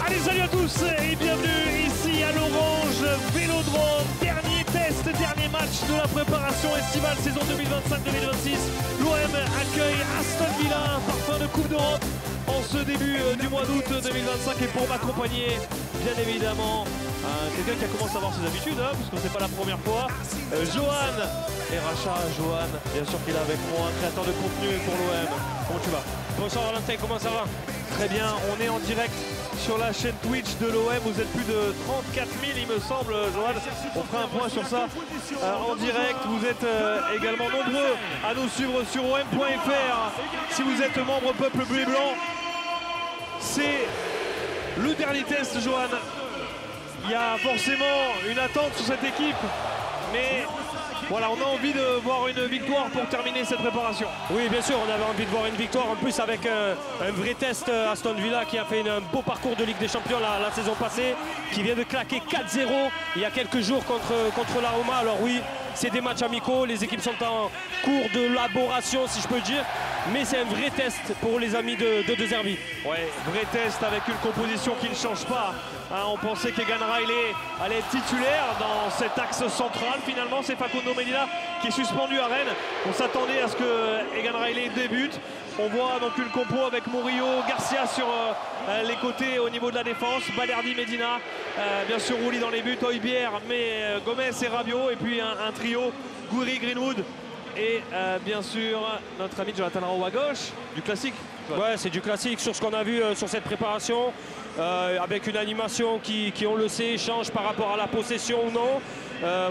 Allez, salut à tous et bienvenue ici à l'Orange Vélodrome. Dernier test, dernier match de la préparation estivale saison 2025-2026. L'OM accueille Aston Villa, parfum de Coupe d'Europe en ce début du mois d'août 2025. Et pour m'accompagner, bien évidemment, quelqu'un qui a commencé à avoir ses habitudes, parce que c'est pas la première fois, Johan et Racha. Johan, bien sûr qu'il est avec moi, créateur de contenu pour l'OM. Comment tu vas? Bonsoir Valentin, comment ça va? Très bien, on est en direct sur la chaîne Twitch de l'OM. Vous êtes plus de 34 000 il me semble, Johan. On fera un point sur ça en direct. Vous êtes également nombreux à nous suivre sur om.fr. Si vous êtes membre Peuple Bleu et Blanc, c'est le dernier test, Johan. Il y a forcément une attente sur cette équipe, mais voilà, on a envie de voir une victoire pour terminer cette préparation. Oui, bien sûr, on avait envie de voir une victoire. En plus, avec un vrai test, Aston Villa qui a fait un beau parcours de Ligue des Champions la saison passée, qui vient de claquer 4-0 il y a quelques jours contre la Roma. Alors oui, c'est des matchs amicaux, les équipes sont en cours de élaboration, si je peux le dire. Mais c'est un vrai test pour les amis de Zerbi. Ouais, vrai test avec une composition qui ne change pas. On pensait qu'Egan Riley allait être titulaire dans cet axe central. Finalement, c'est Facundo Medina qui est suspendu à Rennes. On s'attendait à ce que Egan Riley débute. On voit donc une compo avec Murillo, Garcia sur les côtés au niveau de la défense. Balerdi, Medina, bien sûr Rouli dans les buts, Højbjerg, mais Gomez et Rabiot. Et puis un trio, Gouiri, Greenwood. Et bien sûr, notre ami Jonathan Rowe à gauche, du classique. Ouais, c'est du classique sur ce qu'on a vu sur cette préparation, avec une animation qui, on le sait, change par rapport à la possession ou non.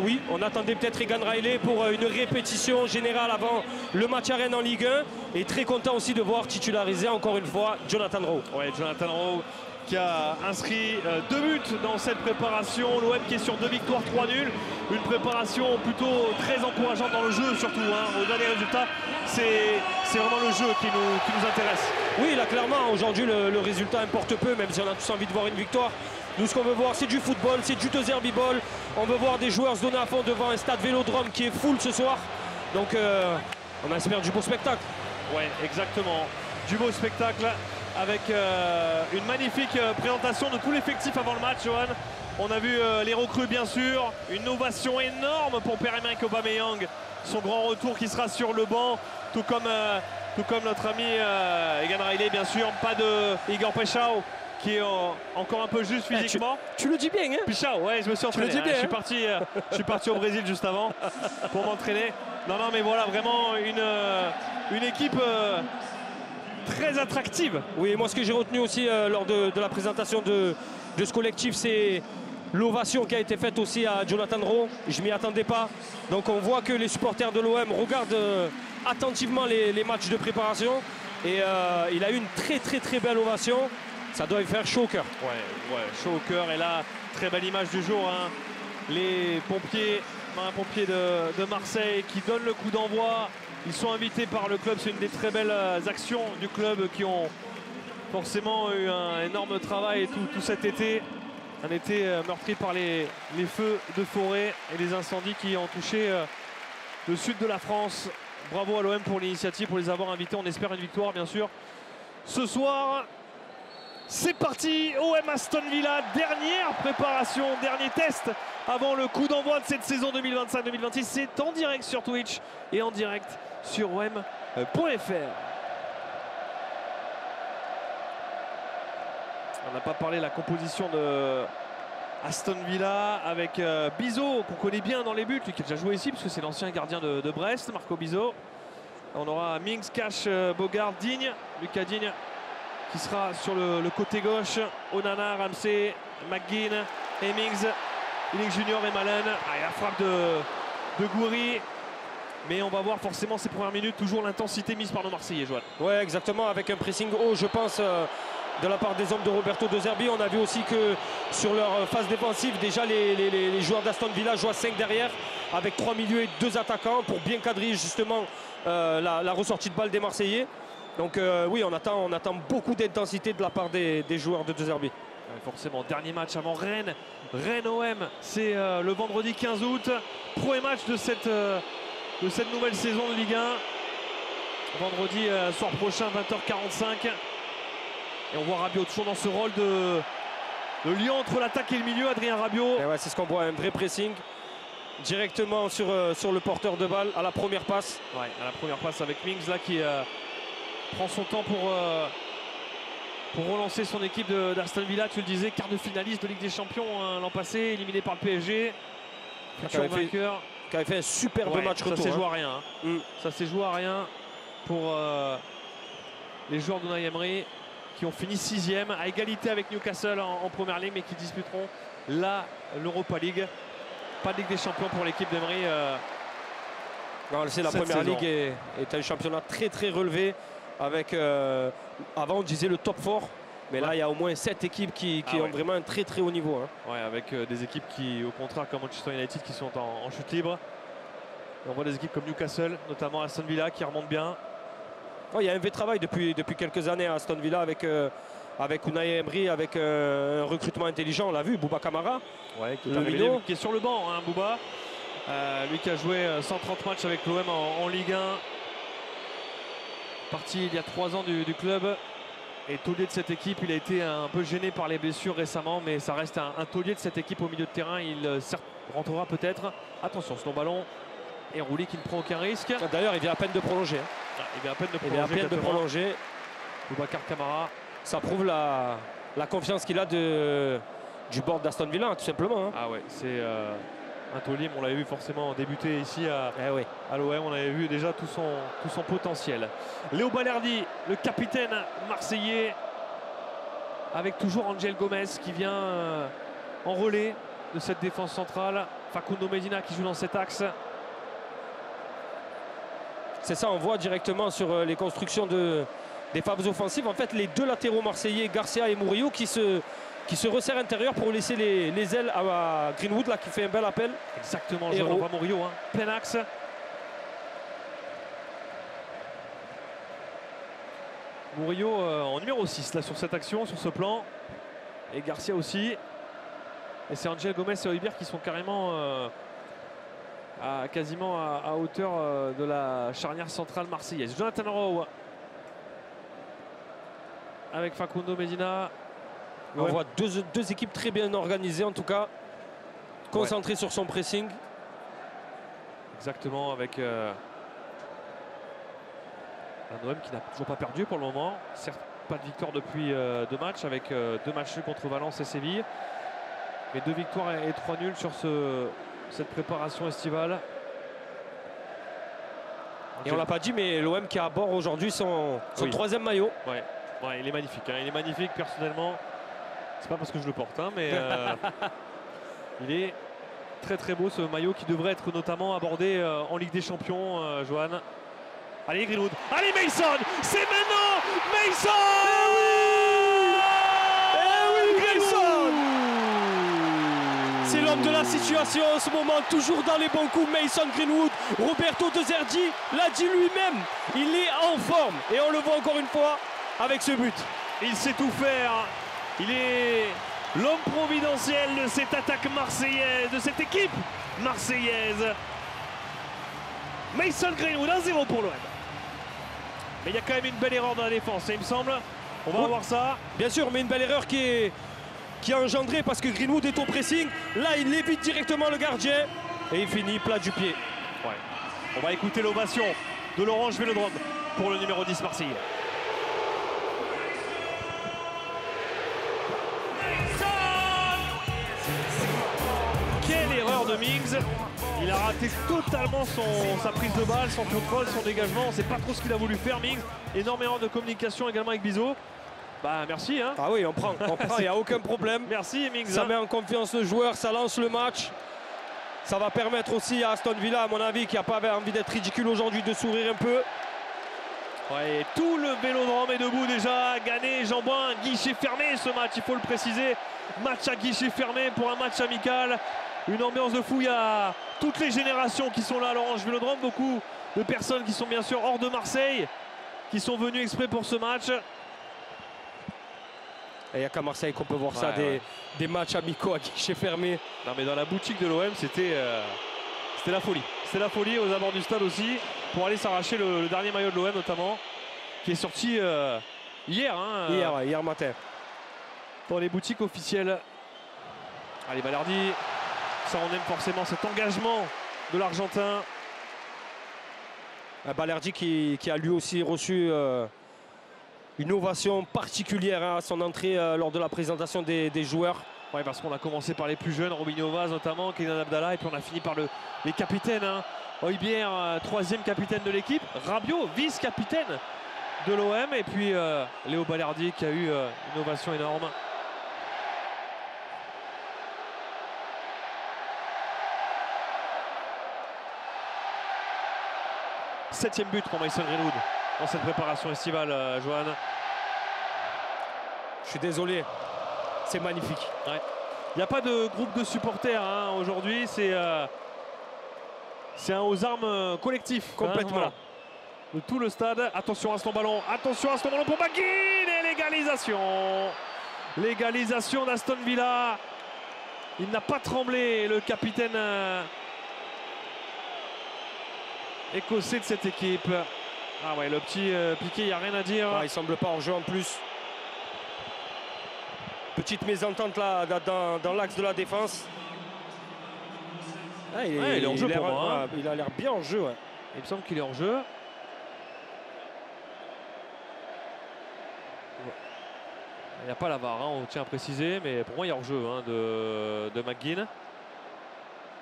Oui, on attendait peut-être Egan Riley pour une répétition générale avant le match à Rennes en Ligue 1. Et très content aussi de voir titulariser encore une fois Jonathan Rowe. Ouais, Jonathan Rowe qui a inscrit 2 buts dans cette préparation. L'OM qui est sur 2 victoires, 3 nuls. Une préparation plutôt très encourageante dans le jeu surtout. Au-delà des résultats, c'est vraiment le jeu qui nous intéresse. Oui, là clairement, aujourd'hui le résultat importe peu, même si on a tous envie de voir une victoire. Nous, ce qu'on veut voir, c'est du football, c'est du Zerbi Ball. On veut voir des joueurs se donner à fond devant un stade Vélodrome qui est full ce soir. Donc on espère du beau spectacle. Ouais, exactement. Du beau spectacle avec une magnifique présentation de tout l'effectif avant le match, Johan. On a vu les recrues, bien sûr. Une ovation énorme pour Pierre-Emerick Aubameyang. Son grand retour qui sera sur le banc, tout comme notre ami Egan Riley, bien sûr. Pas de Igor Pichau, qui est encore un peu juste physiquement. Tu le dis bien, hein? Pichau, ouais, je me suis entraîné. Bien, je suis parti au Brésil juste avant pour m'entraîner. Non, mais voilà, vraiment une équipe très attractive. Oui, moi ce que j'ai retenu aussi lors de la présentation de ce collectif, c'est l'ovation qui a été faite aussi à Jonathan Rowe. Je ne m'y attendais pas. Donc on voit que les supporters de l'OM regardent attentivement les matchs de préparation. Et il a eu une très belle ovation. Ça doit lui faire chaud au cœur. Ouais, chaud au cœur. Et là, très belle image du jour. Les pompiers, marins-pompiers de Marseille qui donnent le coup d'envoi. Ils sont invités par le club. C'est une des très belles actions du club qui ont forcément eu un énorme travail tout cet été. Un été meurtri par les feux de forêt et les incendies qui ont touché le sud de la France. Bravo à l'OM pour l'initiative, pour les avoir invités. On espère une victoire, bien sûr. Ce soir, c'est parti. OM Aston Villa, dernière préparation, dernier test avant le coup d'envoi de cette saison 2025-2026. C'est en direct sur Twitch et en direct sur om.fr. On n'a pas parlé de la composition de Aston Villa avec Bizot, qu'on connaît bien dans les buts, lui qui a déjà joué ici, parce que c'est l'ancien gardien de Brest, Marco Bizot. On aura Mings, Cash, Bogart, Digne, Lucas Digne qui sera sur le côté gauche. Onana, Ramsey, McGinn, Hemmings, Ilic Junior et Malen. Et la frappe de Gouiri. Mais on va voir forcément ces premières minutes, toujours l'intensité mise par nos Marseillais, Joanne. Ouais, exactement, avec un pressing haut, je pense, de la part des hommes de Roberto De Zerbi. On a vu aussi que sur leur phase défensive, déjà les joueurs d'Aston Villa jouent à 5 derrière, avec 3 milieux et 2 attaquants pour bien cadrer justement la ressortie de balle des Marseillais. Donc oui, on attend beaucoup d'intensité de la part des joueurs de De Zerbi. Ouais, forcément, dernier match avant Rennes. Rennes-OM, c'est le vendredi 15 août. Premier match de cette nouvelle saison de Ligue 1. Vendredi soir prochain, 20h45. Et on voit Rabiot toujours dans ce rôle Le lien entre l'attaque et le milieu, Adrien Rabiot. Ouais, c'est ce qu'on voit, un vrai pressing directement sur le porteur de balle à la première passe. Ouais, à la première passe avec Mings là qui prend son temps pour relancer son équipe d'Aston Villa. Tu le disais, quart de finaliste de Ligue des Champions hein, l'an passé, éliminé par le PSG. Futur vainqueur. Qui avait fait un superbe match retour. Ça s'est joué à rien. Hein. Ça s'est joué à rien pour les joueurs d'Unai Emery qui ont fini 6e à égalité avec Newcastle en première ligue mais qui disputeront l'Europa League. Pas de Ligue des Champions pour l'équipe d'Emery. C'est la première ligue est un championnat très très relevé avec avant on disait le top 4 mais là il y a au moins 7 équipes qui ont vraiment un très très haut niveau hein. Ouais, avec des équipes qui au contraire comme Manchester United qui sont en chute libre. Et on voit des équipes comme Newcastle, notamment Aston Villa qui remontent bien. Il y a un vrai travail depuis quelques années à Aston Villa avec Unai Emery, avec un recrutement intelligent, on l'a vu, Bouba Kamara. Ouais, qui est sur le banc, hein, Bouba. Lui qui a joué 130 matchs avec l'OM en Ligue 1. Parti il y a 3 ans du club. Et taulier de cette équipe, il a été un peu gêné par les blessures récemment, mais ça reste un taulier de cette équipe au milieu de terrain. Il certes rentrera peut-être. Attention, ce long ballon. Et Rouli qui ne prend aucun risque. D'ailleurs, il vient à peine de prolonger. Hein. Il vient à peine de prolonger. Boubacar Kamara. Ça prouve la confiance qu'il a du board d'Aston Villa, tout simplement. Hein. Ah ouais, c'est un taulier, on l'avait vu forcément débuter ici à l'OM. On avait vu déjà tout son potentiel. Léo Balerdi, le capitaine marseillais, avec toujours Angel Gomez qui vient en relais de cette défense centrale. Facundo Medina qui joue dans cet axe. C'est ça, on voit directement sur les constructions des phases offensives. En fait, les deux latéraux marseillais, Garcia et Murillo, qui se resserrent intérieur pour laisser les ailes à Greenwood, là, qui fait un bel appel. Exactement, je vois Murillo, hein. Plein axe. Murillo en numéro 6, là, sur cette action, sur ce plan. Et Garcia aussi. Et c'est Angel Gomez et Højbjerg qui sont carrément... quasiment à hauteur de la charnière centrale marseillaise. Jonathan Rowe avec Facundo Medina. On voit deux équipes très bien organisées en tout cas, concentrées sur son pressing. Exactement, avec un OM qui n'a toujours pas perdu pour le moment. Certes, pas de victoire depuis 2 matchs, avec 2 matchs nuls contre Valence et Séville. Mais 2 victoires et 3 nuls sur cette préparation estivale. Et on l'a pas dit, mais l'OM qui aborde aujourd'hui son 3e maillot. Ouais, il est magnifique. Hein. Il est magnifique personnellement. C'est pas parce que je le porte, hein, mais il est très très beau ce maillot qui devrait être notamment abordé en Ligue des Champions, Johan. Allez Greenwood, allez Mason, c'est maintenant Mason. C'est l'homme de la situation en ce moment, toujours dans les bons coups. Mason Greenwood, Roberto De Zerbi l'a dit lui-même, il est en forme et on le voit encore une fois avec ce but. Il sait tout faire, il est l'homme providentiel de cette attaque marseillaise, de cette équipe marseillaise. Mason Greenwood, 1-0 pour l'OM. Mais il y a quand même une belle erreur dans la défense, il me semble. On va voir ça. Bien sûr, mais une belle erreur qui a engendré parce que Greenwood est au pressing. Là, il évite directement le gardien et il finit plat du pied. Ouais. On va écouter l'ovation de l'Orange Vélodrome pour le numéro 10 marseillais. Quelle erreur de Mings. Il a raté totalement sa prise de balle, son contrôle, son dégagement. On ne sait pas trop ce qu'il a voulu faire, Mings. Énormément de communication également avec Bizot. Bah merci hein. Ah oui, on prend, il n'y a aucun problème. Merci Mings. Ça met en confiance le joueur, ça lance le match. Ça va permettre aussi à Aston Villa, à mon avis, qui n'a pas envie d'être ridicule aujourd'hui, de sourire un peu. Ouais, tout le Vélodrome est debout déjà. Gagné, Jean-Bouin, guichet fermé ce match, il faut le préciser. Match à guichet fermé pour un match amical. Une ambiance de fou, il y a toutes les générations qui sont là à l'Orange Vélodrome. Beaucoup de personnes qui sont bien sûr hors de Marseille, qui sont venues exprès pour ce match. Il n'y a qu'à Marseille qu'on peut voir ça, des matchs amicaux à guichet fermé. Non mais dans la boutique de l'OM, c'était la folie. C'était la folie aux abords du stade aussi, pour aller s'arracher le dernier maillot de l'OM notamment, qui est sorti hier. Hier matin. dans les boutiques officielles. Allez, Balerdi, ça on aime forcément cet engagement de l'Argentin. Balerdi qui a lui aussi reçu une ovation particulière à son entrée lors de la présentation des joueurs. Ouais, parce qu'on a commencé par les plus jeunes, Robinho Vaz notamment, Kylian Abdallah, et puis on a fini par les capitaines. Hein. Højbjerg, troisième capitaine de l'équipe, Rabiot, vice-capitaine de l'OM, et puis Léo Balerdi qui a eu une ovation énorme. Septième but pour Mason Greenwood dans cette préparation estivale, Johan. Je suis désolé, c'est magnifique. Ouais. Il n'y a pas de groupe de supporters hein, aujourd'hui, c'est un aux armes collectif. Complètement. Hein, voilà. De tout le stade. Attention à son ballon pour McGinn et l'égalisation. L'égalisation d'Aston Villa. Il n'a pas tremblé, le capitaine écossais de cette équipe. Ah ouais, le petit Piqué, il n'y a rien à dire. Ah, il semble pas en jeu en plus. Petite mésentente là dans l'axe de la défense. Ah, il est en jeu pour moi. Il a l'air bien en jeu. Ouais. Il me semble qu'il est en jeu. Il n'y a pas la VAR, hein, on tient à préciser, mais pour moi il y a hors-jeu hein, de McGinn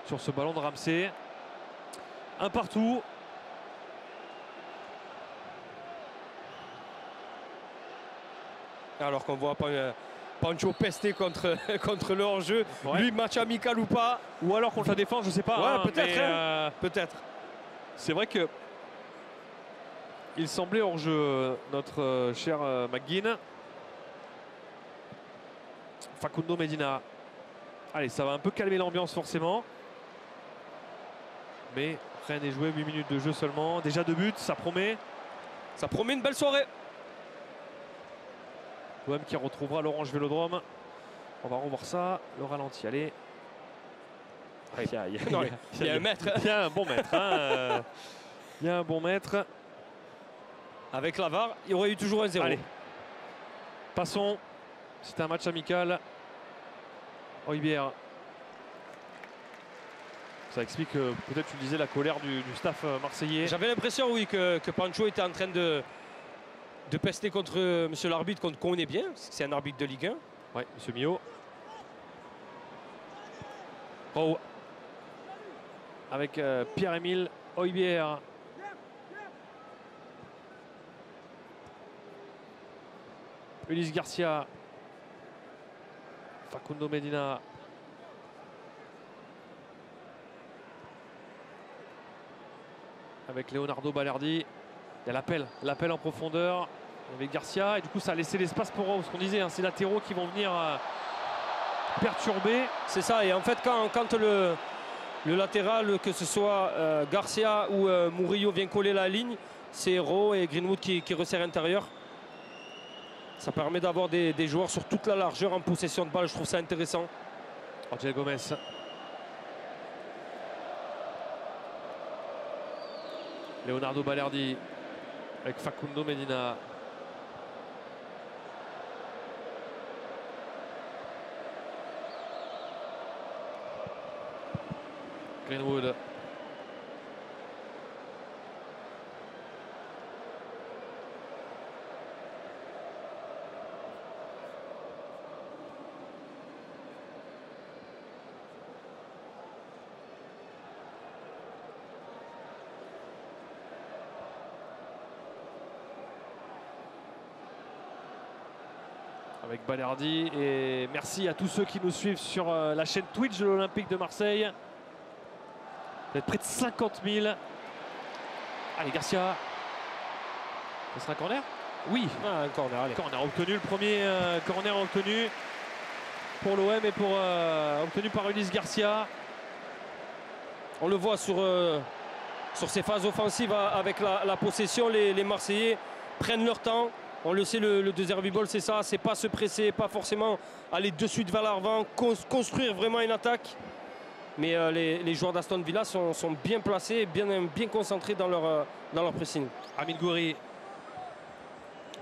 sur ce ballon de Ramsey. Un partout. Alors qu'on voit Pancho pester contre le hors-jeu. Ouais. Lui, match amical ou pas. Ou alors contre la défense, je ne sais pas. Ouais, hein, peut-être. Hein. Peut-être. C'est vrai que il semblait hors-jeu, notre cher McGinn. Facundo Medina. Allez, ça va un peu calmer l'ambiance forcément. Mais rien n'est joué, 8 minutes de jeu seulement. Déjà 2 buts, ça promet. Ça promet une belle soirée. l'OM qui retrouvera l'Orange Vélodrome. On va revoir ça. Le ralenti, allez. Il y a un mètre. Il y a un bon mètre. Hein. Il y a un bon mètre. Avec la VAR, il y aurait eu toujours un 0. Allez. Passons. C'était un match amical. Højbjerg. Ça explique peut-être, tu disais, la colère du staff marseillais. J'avais l'impression, oui, que Pancho était en train de pester contre monsieur l'arbitre qu'on connaît bien. C'est un arbitre de Ligue 1. Oui, monsieur Mio. Oh. Avec Pierre-Emile Højbjerg. Ulysse Garcia. Facundo Medina. Avec Leonardo Balerdi. Il y a l'appel en profondeur avec Garcia. Et du coup, ça a laissé l'espace pour ce qu'on disait. Hein, ces latéraux qui vont venir perturber. C'est ça. Et en fait, quand le latéral, que ce soit Garcia ou Murillo, vient coller la ligne, c'est Rowe et Greenwood qui resserrent l'intérieur. Ça permet d'avoir des joueurs sur toute la largeur en possession de balle. Je trouve ça intéressant. Angel Gomez. Leonardo Balerdi avec Facundo Medina. Greenwood. Avec Balerdi, et merci à tous ceux qui nous suivent sur la chaîne Twitch de l'Olympique de Marseille. Vous êtes près de 50 000. Allez, Garcia. Ce sera un corner? Oui. Ah, un corner, allez. Corner obtenu, le premier corner obtenu pour l'OM et obtenu par Ulysse Garcia. On le voit sur ces phases offensives avec la possession. Les Marseillais prennent leur temps. On le sait, le Derby Ball, c'est ça. C'est pas se presser, pas forcément aller de suite vers l'avant, construire vraiment une attaque. Mais les joueurs d'Aston Villa sont bien placés, bien concentrés dans leur pressing. Amine Gouiri.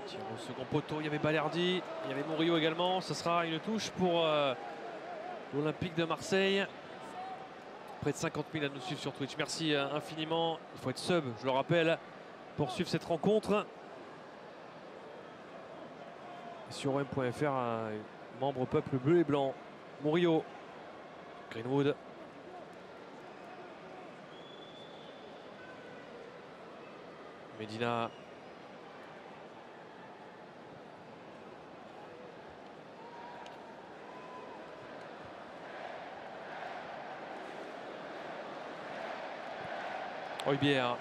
Tir au second poteau, il y avait Balerdi, il y avait Murillo également. Ce sera une touche pour l'Olympique de Marseille. Près de 50 000 à nous suivre sur Twitch. Merci infiniment. Il faut être sub, je le rappelle, pour suivre cette rencontre. Et sur OM.fr, un membre peuple bleu et blanc. Murillo, Greenwood. Medina. Højbjerg.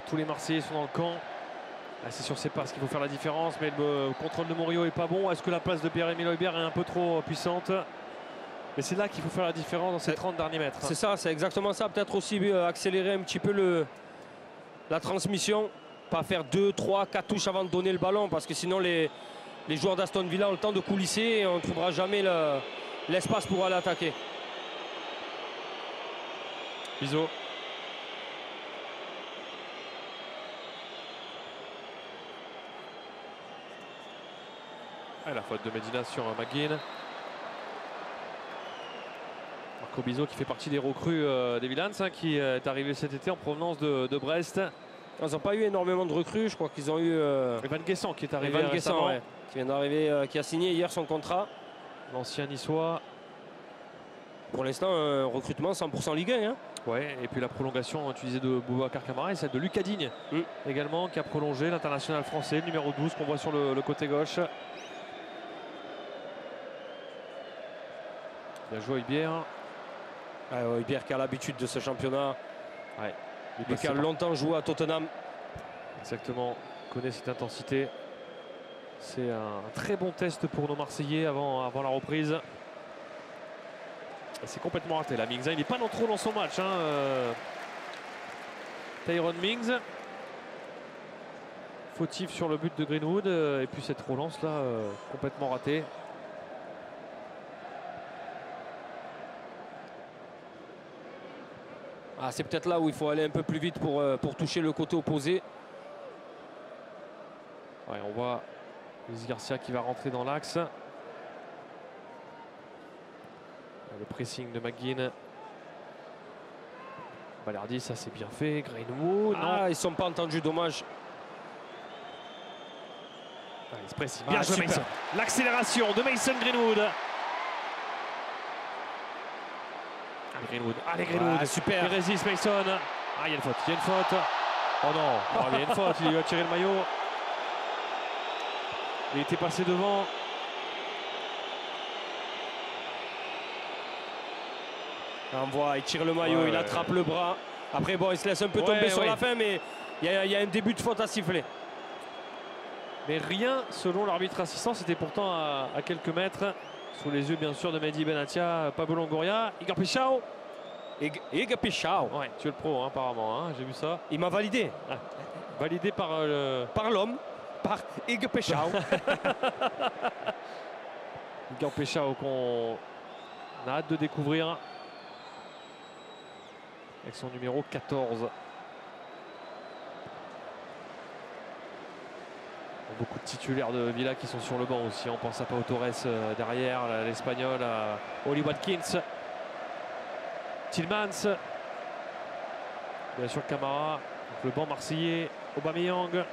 Tous les Marseillais sont dans le camp. C'est sur ses passes qu'il faut faire la différence, mais le contrôle de Murillo est pas bon. Est-ce que la passe de Pierre-Emile Højbjerg est un peu trop puissante? Mais c'est là qu'il faut faire la différence dans ces 30 derniers mètres. C'est ça, c'est exactement ça. Peut-être aussi accélérer un petit peu la transmission. Pas faire 2, 3, 4 touches avant de donner le ballon, parce que sinon les joueurs d'Aston Villa ont le temps de coulisser et on ne trouvera jamais l'espace pour aller attaquer. Bizot. La faute de Medina sur McGinn. Marco Bizot qui fait partie des recrues des Villans, qui est arrivé cet été en provenance de Brest. Ils n'ont pas eu énormément de recrues, je crois qu'ils ont eu... Evan Guessant qui est arrivé récemment, ouais, qui vient d'arriver, qui a signé hier son contrat. L'ancien niçois. Pour l'instant, un recrutement 100% Ligue 1. Hein. Ouais, et puis la prolongation, tu disais, de Boubacar Kamara et celle de Lucas Digne également, qui a prolongé, l'international français, numéro 12 qu'on voit sur le côté gauche. Bien joué Højbjerg. Højbjerg qui a l'habitude de ce championnat. Ouais. Et qui a longtemps joué à Tottenham. Exactement, connaît cette intensité. C'est un très bon test pour nos Marseillais avant la reprise. C'est complètement raté là, Mings. Il n'est pas trop dans son match. Tyrone Mings. Fautif sur le but de Greenwood. Et puis cette relance là, complètement ratée. C'est peut-être là où il faut aller un peu plus vite pour toucher le côté opposé. Ouais, on voit Luis Garcia qui va rentrer dans l'axe. Le pressing de McGinn. Balerdi, ça c'est bien fait. Greenwood. Ils ne sont pas entendus, dommage. Il se pressing. Bien joué Mason. L'accélération de Mason Greenwood. Allez Greenwood. Allez Greenwood. Super. Il résiste Mason. Il y a une faute. Il y a une faute. Oh non. Il y a une faute. Il lui a tiré le maillot. Il était passé devant. On voit, il tire le maillot, il attrape le bras. Après, bon, il se laisse un peu tomber sur la fin, mais il y a un début de faute à siffler. Mais rien, selon l'arbitre assistant, c'était pourtant à quelques mètres. Sous les yeux, bien sûr, de Mehdi Benatia, Pablo Longoria, Igor Pichao. Igor Pichao. Ouais, tu es le pro, apparemment, j'ai vu ça. Il m'a validé. Validé par l'homme, par Igor Pichao. Igor Pichao qu'on a hâte de découvrir. Avec son numéro 14. Beaucoup de titulaires de Villa qui sont sur le banc aussi. On pense à Pau Torres derrière, l'Espagnol, Oli Watkins, Tillmans, bien sûr Camara, le banc marseillais, Aubameyang.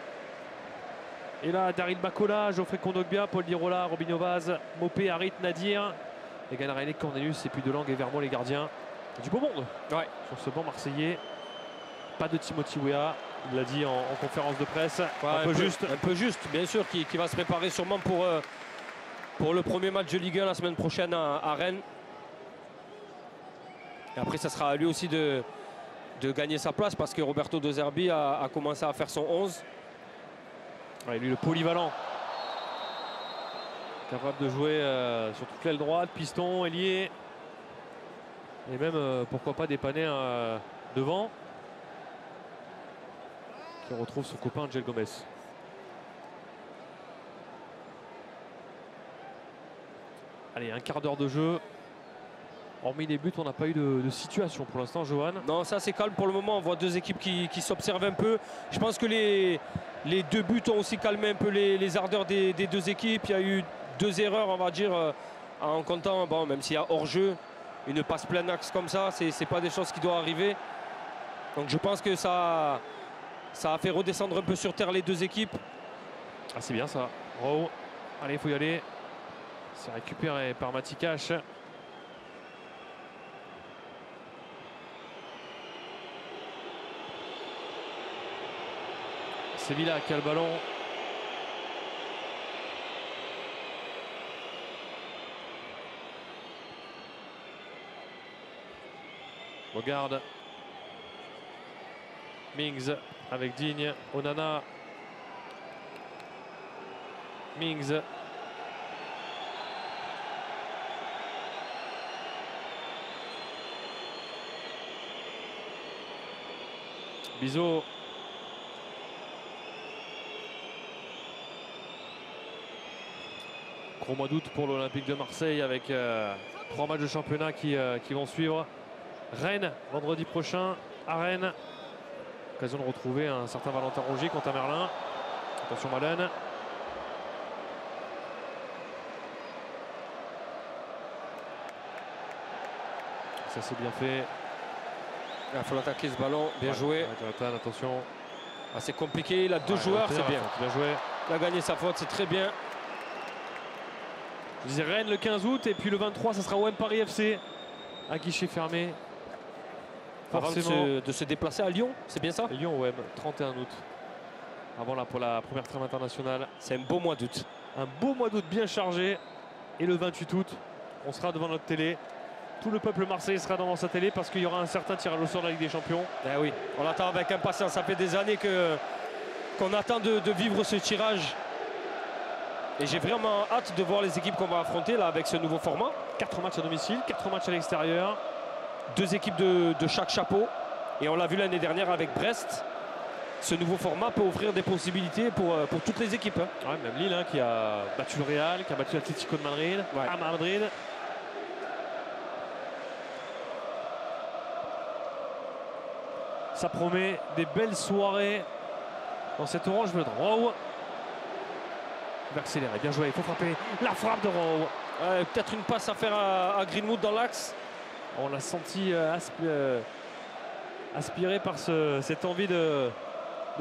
Et là, Daryl Bacola, Geoffrey Kondogbia, Paul Lirola, Robinho Vaz, Mopé, Harit, Nadir, Egan René, Cornelius et puis Delang et Vermont les gardiens. Du beau monde sur ce banc marseillais. Pas de Timothy Weah, il l'a dit en conférence de presse. Un peu juste, bien sûr, qui va se préparer sûrement pour le premier match de Ligue 1 la semaine prochaine à Rennes. Et après, ça sera à lui aussi de gagner sa place, parce que Roberto De Zerbi a commencé à faire son 11. Lui, le polyvalent. Capable de jouer sur toute l'aile droite, piston, ailier. Et même, pourquoi pas, dépanner devant. Qui retrouve son copain Angel Gomez. Allez, un quart d'heure de jeu. Hormis les buts, on n'a pas eu de situation pour l'instant, Johan. Non, ça c'est calme pour le moment. On voit deux équipes qui s'observent un peu. Je pense que les deux buts ont aussi calmé un peu les ardeurs des deux équipes. Il y a eu 2 erreurs, on va dire, en comptant, bon, même s'il y a hors-jeu, une passe plein axe comme ça, c'est pas des choses qui doivent arriver. Donc je pense que ça a fait redescendre un peu sur terre les deux équipes. Ah, c'est bien ça. Rowe. Allez, il faut y aller. C'est récupéré par Matikash. C'est Villa qui a le ballon. Regarde. Mings avec Digne. Onana. Mings. Bizot. Gros mois d'août pour l'Olympique de Marseille avec 3 matchs de championnat qui vont suivre. Rennes, vendredi prochain, à Rennes. Occasion de retrouver un certain Valentin Rongier contre à Merlin. Attention Malène. Ça c'est bien fait. Il faut attaquer ce ballon, bien joué. Jonathan, attention. Ah, c'est compliqué, il a 2 joueurs, c'est bien. Bien joué. Il a gagné sa faute, c'est très bien. Je disais Rennes le 15 août et puis le 23 ça sera OM Paris FC à guichet fermé. Forcément. Avant de se déplacer à Lyon, c'est bien ça? Lyon OM, 31 août. Avant là pour la première trêve internationale. C'est un beau mois d'août. Un beau mois d'août bien chargé. Et le 28 août, on sera devant notre télé. Tout le peuple marseillais sera devant sa télé parce qu'il y aura un certain tirage au sort de la Ligue des Champions. Eh oui, on l'attend avec impatience. Ça fait des années qu'on attend de vivre ce tirage. Et j'ai vraiment hâte de voir les équipes qu'on va affronter là avec ce nouveau format. 4 matchs à domicile, 4 matchs à l'extérieur. 2 équipes de chaque chapeau. Et on l'a vu l'année dernière avec Brest. Ce nouveau format peut offrir des possibilités pour toutes les équipes. Hein. Ouais, même Lille qui a battu le Real, qui a battu l'Atlético de Madrid, ouais. À Madrid. Ça promet des belles soirées dans cette orange bleu de Rowe. Il va accélérer, bien joué, il faut frapper. La frappe de Rowe. Peut-être une passe à faire à Greenwood dans l'axe. On l'a senti aspiré par cette envie de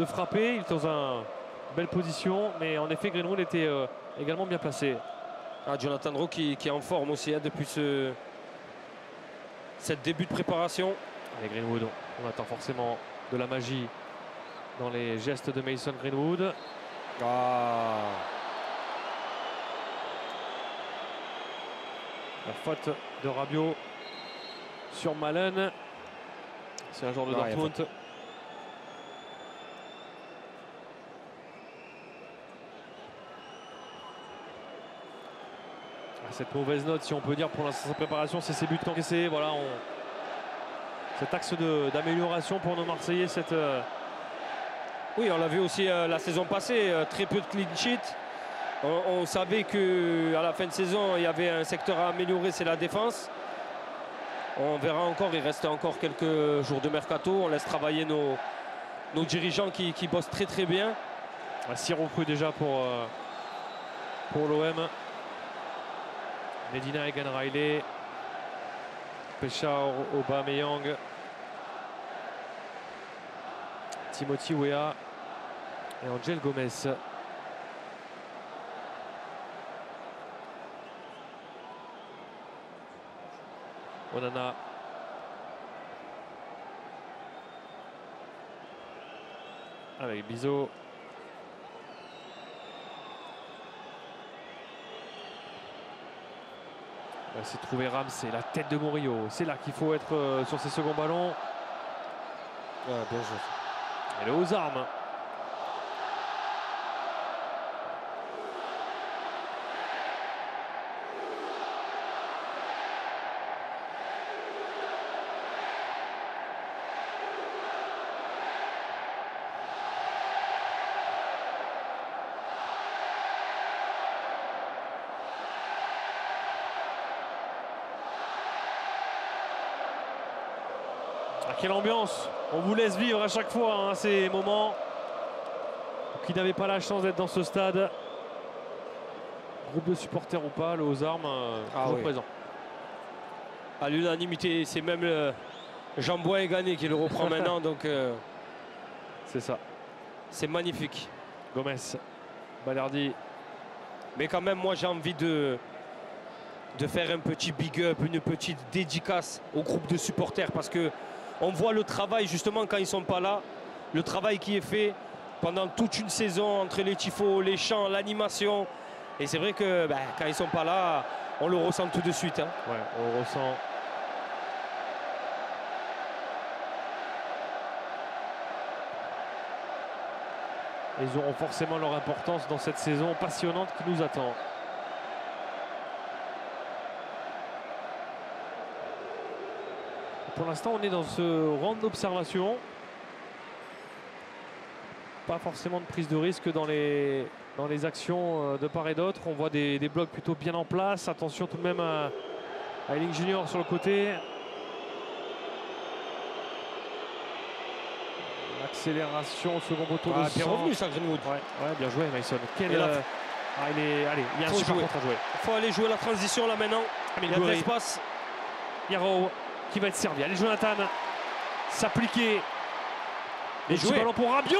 frapper. Il est dans une belle position, mais en effet Greenwood était également bien placé. Ah, Jonathan Rowe qui est en forme aussi hein, depuis cette début de préparation. Allez, Greenwood, on attend forcément de la magie dans les gestes de Mason Greenwood. Ah. La faute de Rabiot sur Malen. C'est un joueur de Dortmund. Cette mauvaise note, si on peut dire, pour l'instant sa préparation, c'est ses buts encaissés. Voilà, cet axe d'amélioration pour nos Marseillais. Oui, on l'a vu aussi la saison passée, très peu de clean sheet. On savait qu'à la fin de saison, il y avait un secteur à améliorer, c'est la défense. On verra encore, il reste encore quelques jours de mercato. On laisse travailler nos dirigeants qui bossent très très bien. 6 recrues déjà pour l'OM. Medina, Egan Riley, Péchard, Aubameyang, Timothy Weah et Angel Gomez. Onana. Avec Bizot. Là, c'est trouvé Ramsey, la tête de Murillo. C'est là qu'il faut être sur ses seconds ballons. Ouais, bien joué. Elle est aux armes. Ah, quelle ambiance! On vous laisse vivre à chaque fois hein, ces moments. Qui n'avaient pas la chance d'être dans ce stade. Groupe de supporters ou pas, le aux armes, toujours oui. présent. À l'unanimité, c'est même Jean-Bois Gagné qui le reprend maintenant, donc c'est ça. C'est magnifique. Gomez, Balerdi. Mais quand même, moi j'ai envie de faire un petit big up, une petite dédicace au groupe de supporters parce que on voit le travail justement quand ils sont pas là, le travail qui est fait pendant toute une saison entre les tifos, les chants, l'animation. Et c'est vrai que quand ils sont pas là, on le ressent tout de suite. Hein. Ouais, on le ressent. Ils auront forcément leur importance dans cette saison passionnante qui nous attend. Pour l'instant, on est dans ce round d'observation. Pas forcément de prise de risque dans les actions de part et d'autre. On voit des blocs plutôt bien en place. Attention tout de même à Eiling Junior sur le côté. Accélération au second poteau de Bien centre. revenu ça, Greenwood. Ouais, bien joué Mason. Allez, il y a un super contre à jouer. Il faut aller jouer la transition là maintenant. Il y a de l'espace. Yaro qui va être servi. Allez Jonathan, s'appliquer. Et jouer. Ballon pour Rabiot.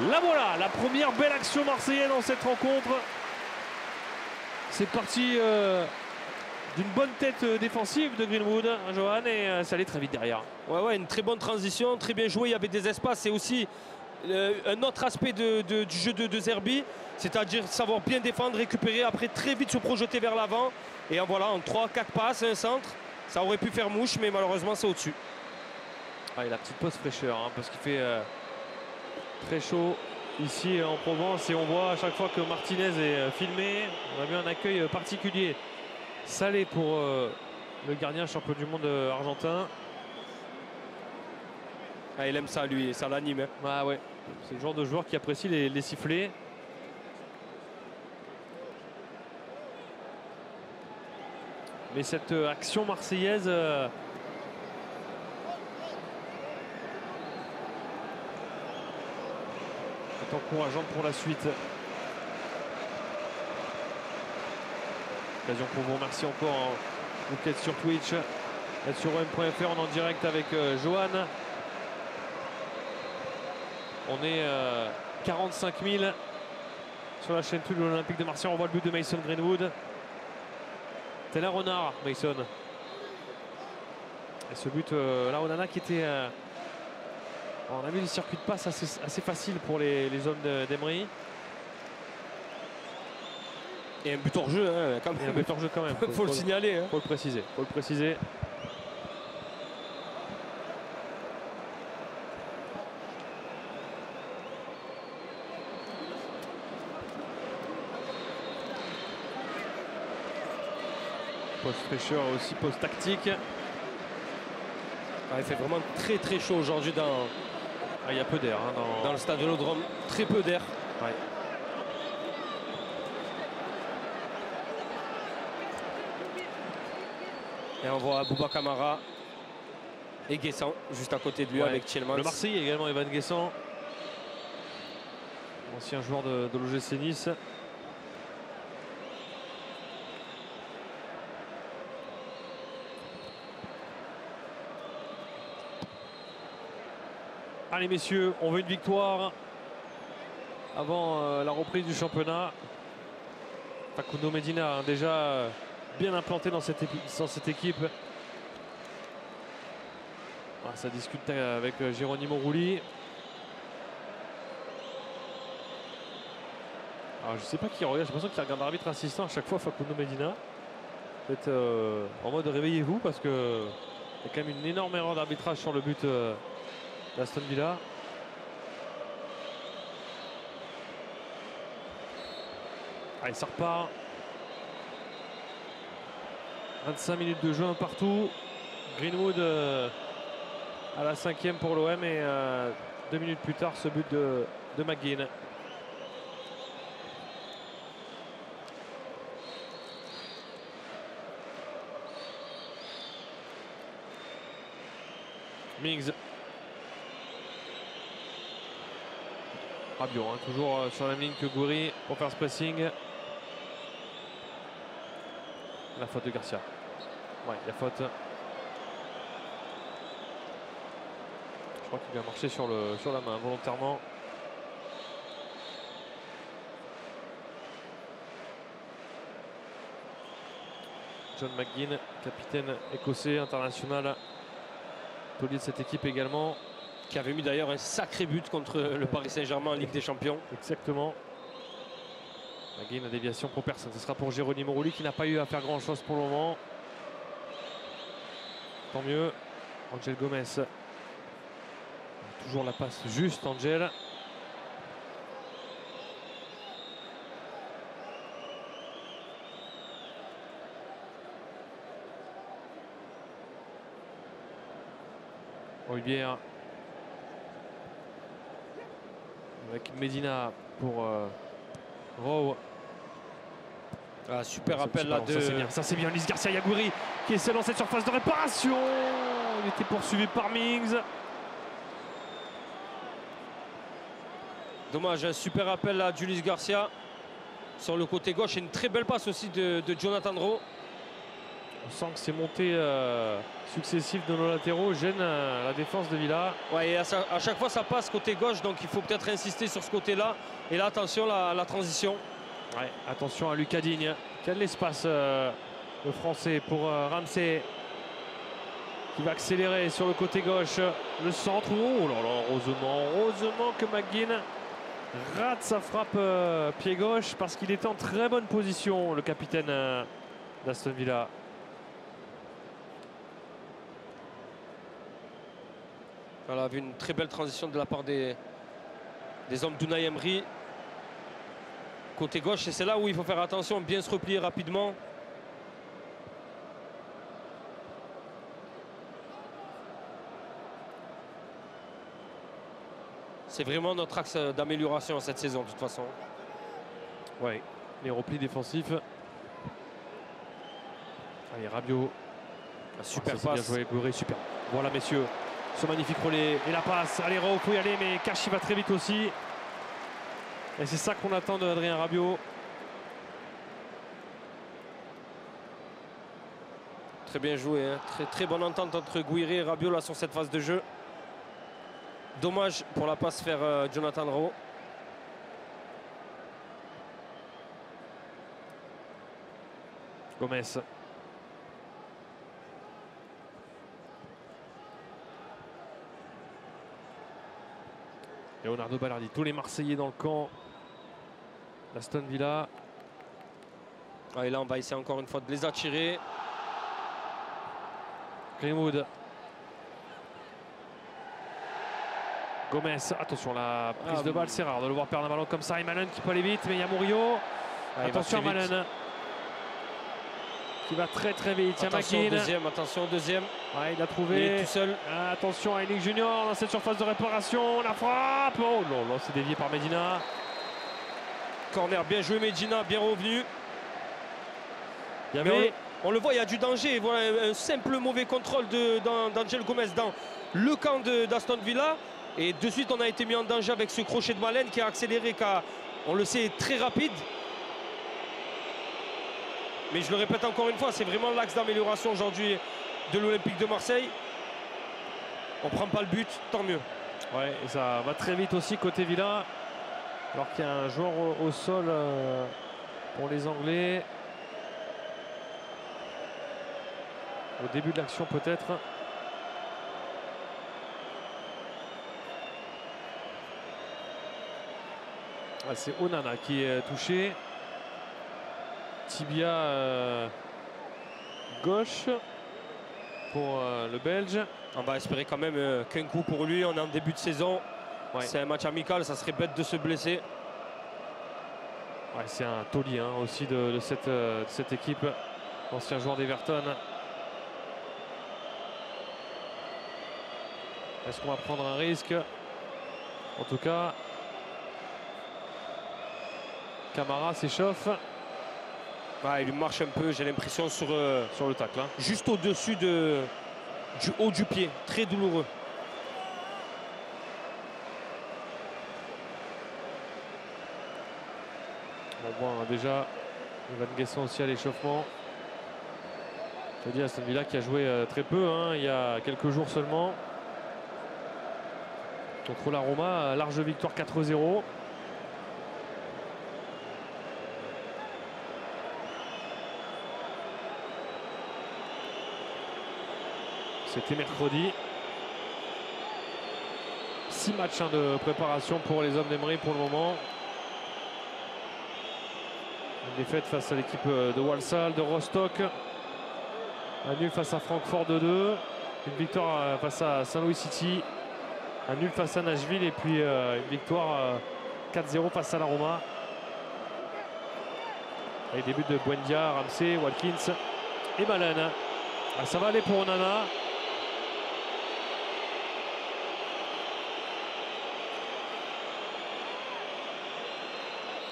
Là voilà, la première belle action marseillaise dans cette rencontre. C'est parti d'une bonne tête défensive de Greenwood, Johan, et ça allait très vite derrière. Ouais, une très bonne transition, très bien joué. Il y avait des espaces. C'est aussi un autre aspect du jeu de Zerbi, c'est-à-dire savoir bien défendre, récupérer, après très vite se projeter vers l'avant. Et voilà, en 3-4 passes, un centre, ça aurait pu faire mouche, mais malheureusement c'est au-dessus. Et la petite pause fraîcheur, hein, parce qu'il fait très chaud ici en Provence, et on voit à chaque fois que Martinez est filmé, on a vu un accueil particulier. Salé pour le gardien champion du monde argentin. Il aime ça lui, ça l'anime. Ah ouais, c'est le genre de joueur qui apprécie les sifflets. Mais cette action marseillaise est encourageante pour la suite. Occasion pour vous remercier encore. Vous qui êtes sur Twitch, êtes sur OM.fr, on est en direct avec Johan. On est 45 000 sur la chaîne Twitch de l'Olympique de Marseille. On voit le but de Mason Greenwood. C'était la renard, Mason. Et ce but, là, Onana qui était... on a vu le circuit de passe assez facile pour les hommes d'Emery. Et un but hors jeu, hein, quand même. Et un but hors jeu quand même. Faut le signaler. Hein. Faut le préciser. Faut le préciser. Poste fraîcheur aussi, poste tactique. Il fait vraiment très très chaud aujourd'hui dans... Il y a peu d'air hein, dans le stade de Vélodrome. Très peu d'air. Ouais. Et on voit Bouba Camara et Guessant juste à côté de lui avec Tielemans. Le Marseillais également, Evan Guessant. Ancien joueur de l'OGC Nice. Allez messieurs, on veut une victoire avant la reprise du championnat. Facundo Medina hein, déjà bien implanté dans cette équipe. Ah, ça discute avec Geronimo Rulli. Alors, je ne sais pas qui regarde, j'ai l'impression qu'il regarde l'arbitre assistant à chaque fois, Facundo Medina. Peut-être en mode réveillez-vous parce qu'il y a quand même une énorme erreur d'arbitrage sur le but d'Aston Villa. Allez, ça repart. 25 minutes de jeu un partout. Greenwood à la 5e pour l'OM et 2 minutes plus tard ce but de McGinn. Mings. Rabiot, hein, toujours sur la même ligne que Gouiri pour faire ce pressing. La faute de Garcia. Ouais, la faute. Je crois qu'il a marché sur la main volontairement. John McGinn, capitaine écossais, international. Taulier de cette équipe également. Qui avait mis d'ailleurs un sacré but contre le Paris Saint-Germain en Ligue des Champions. Exactement. McGinn, déviation pour personne. Ce sera pour Geronimo Rulli qui n'a pas eu à faire grand chose pour le moment. Tant mieux. Angel Gomez. Toujours la passe juste, Angel. Hojbjerg. Avec Medina pour Rowe. Ah, super appel là de... Ça c'est bien, Luis Garcia Yagouri qui essaie dans cette surface de réparation. Il était poursuivi par Mings. Dommage, un super appel là d'Ulysse Garcia sur le côté gauche et une très belle passe aussi de Jonathan Rowe. On sent que ces montées successives de nos latéraux gênent la défense de Villa. Ouais, et à chaque fois ça passe côté gauche, donc il faut peut-être insister sur ce côté-là. Et là, attention la transition. Ouais, attention à Lucas Digne. Quel espace le français pour Ramsey qui va accélérer sur le côté gauche. Le centre. Oh là là, heureusement que McGinn rate sa frappe pied gauche parce qu'il était en très bonne position, le capitaine d'Aston Villa. Voilà, vu une très belle transition de la part des hommes d'Unai Emery. Côté gauche, et c'est là où il faut faire attention, bien se replier rapidement. C'est vraiment notre axe d'amélioration cette saison de toute façon. Ouais, les replis défensifs. Allez, Rabiot. Super passe. Bien joué, Gouiri, super. Voilà, messieurs, ce magnifique relais. Et la passe. Allez, Rowe, faut y aller, mais Cash va très vite aussi. Et c'est ça qu'on attend de Adrien Rabiot. Très bien joué, hein. Très bonne entente entre Gouiri et Rabiot là sur cette phase de jeu. Dommage pour la passe faire Jonathan Rowe. Gomez. Leonardo Ballardi, tous les Marseillais dans le camp d'Aston Villa. Ah, et là, on va essayer encore une fois de les attirer. Greenwood. Gomez, attention, la prise de balle, c'est rare de le voir perdre un ballon comme ça. Et Malen qui peut aller vite, mais il y a Murillo. Attention à Malen. Qui va très vite. Il y a McGinn. Attention au deuxième. Ouais, il a trouvé. Il est tout seul. Attention à Henning Junior dans cette surface de réparation. La frappe. Oh non, là, c'est dévié par Medina. Corner bien joué, Medina, bien revenu. Il y avait... On le voit, il y a du danger. Voilà, un simple mauvais contrôle d'Angel Gomez dans le camp d'Aston Villa. Et de suite, on a été mis en danger avec ce crochet de Malen qui a accéléré, on le sait, très rapide. Mais je le répète encore une fois, c'est vraiment l'axe d'amélioration aujourd'hui de l'Olympique de Marseille. On ne prend pas le but, tant mieux. Ouais, et ça va très vite aussi côté Villa. Alors qu'il y a un joueur au sol pour les Anglais. Au début de l'action peut-être. Ah, c'est Onana qui est touché. Tibia gauche pour le Belge. On va espérer quand même qu'un coup pour lui. On est en début de saison. Ouais. C'est un match amical, ça serait bête de se blesser. Ouais, c'est un taulier hein, aussi de cette équipe. Ancien joueur d'Everton. Est-ce qu'on va prendre un risque? En tout cas, Camara s'échauffe. Il lui marche un peu, j'ai l'impression, sur le tacle. Hein. Juste au-dessus du haut du pied. Très douloureux. voit hein, déjà Evan Guesson aussi à l'échauffement. Je te dis, Aston Villa qui a joué très peu, hein, il y a quelques jours seulement. Contre la Roma, large victoire 4-0. C'était mercredi. 6 matchs hein, de préparation pour les hommes d'Emery pour le moment. Une défaite face à l'équipe de Walsall, de Rostock. Un nul face à Francfort 2-2. Une victoire face à Saint-Louis City. Un nul face à Nashville et puis une victoire 4-0 face à la Roma. Et des buts de Buendia, Ramsey, Watkins et Malen. Ah, ça va aller pour Onana.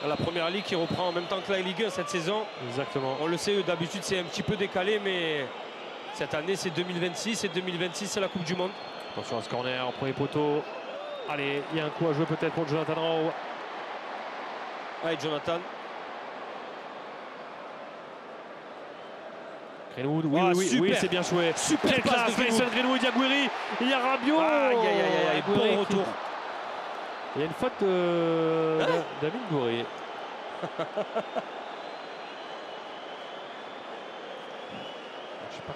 La première ligue qui reprend en même temps que la Ligue 1 cette saison. Exactement. On le sait, d'habitude c'est un petit peu décalé, mais cette année c'est 2026 et 2026 c'est la Coupe du Monde. Attention à ce corner, premier poteau. Allez, il y a un coup à jouer peut-être pour Jonathan Rowe. Allez, Jonathan. Greenwood, oui, Oh, oui, c'est bien joué. Super Quelle passe classe, de Mason Greenwood, il y a Guiri, il y a Rabiot. Aïe, aïe, aïe, aïe, Gouiri bon retour. Il y a une faute David Gouiri.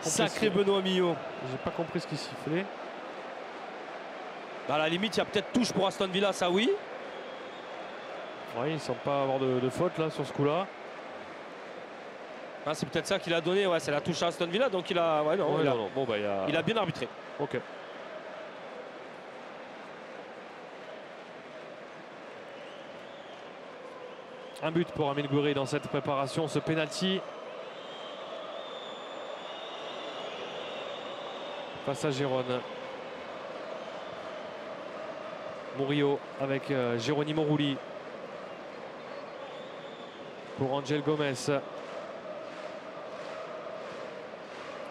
Sacré Benoît Millot. J'ai pas compris ce qu'il sifflait. À la limite, il y a peut-être touche pour Aston Villa, ça oui. Oui, il ne semble pas avoir de faute là sur ce coup-là. Ah, c'est peut-être ça qu'il a donné, ouais, c'est la touche à Aston Villa, donc il a, ouais, non, Ouais, il, non. Bon, bah, il a bien arbitré. Ok. Un but pour Amine Gouiri dans cette préparation, ce penalty. Face à Gérone. Murillo avec Geronimo Rulli. Pour Angel Gomez.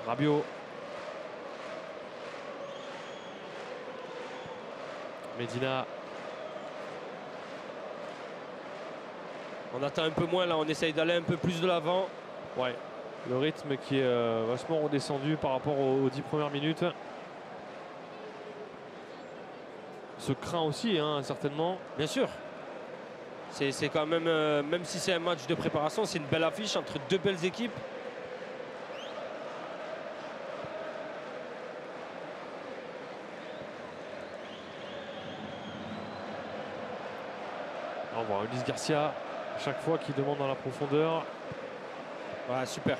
Rabiot. Medina. On attend un peu moins là, on essaye d'aller un peu plus de l'avant. Ouais, le rythme qui est vachement redescendu par rapport aux 10 premières minutes. Se craint aussi, hein, certainement. Bien sûr. C'est quand même, même si c'est un match de préparation, c'est une belle affiche entre deux belles équipes. On voit Ulysse Garcia, chaque fois qu'il demande dans la profondeur. Ouais, super.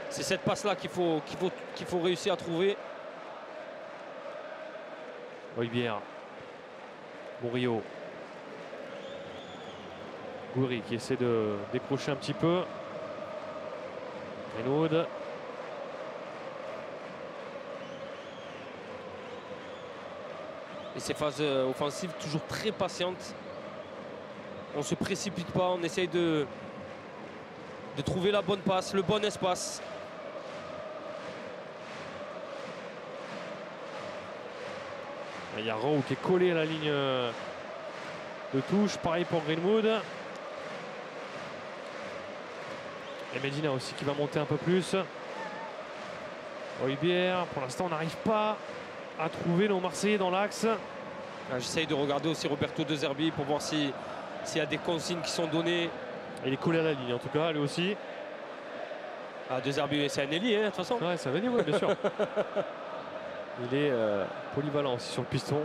C'est cette passe-là qu'il faut réussir à trouver. Oibière. Murillo. Gouiri qui essaie de décrocher un petit peu. Greenwood. Et ces phases offensives toujours très patientes. On ne se précipite pas, on essaye de trouver la bonne passe, le bon espace. Il y a Rowe qui est collé à la ligne de touche. Pareil pour Greenwood. Et Medina aussi qui va monter un peu plus. Oibière, pour l'instant on n'arrive pas à trouver nos Marseillais dans l'axe. J'essaye de regarder aussi Roberto De Zerbi pour voir s'il y a des consignes qui sont données. Il est collé à la ligne en tout cas, lui aussi. Ah, De Zerbi, c'est un ailier, hein, de toute façon. Ouais, c'est un ailier, ouais, bien sûr. Il est polyvalent aussi sur le piston.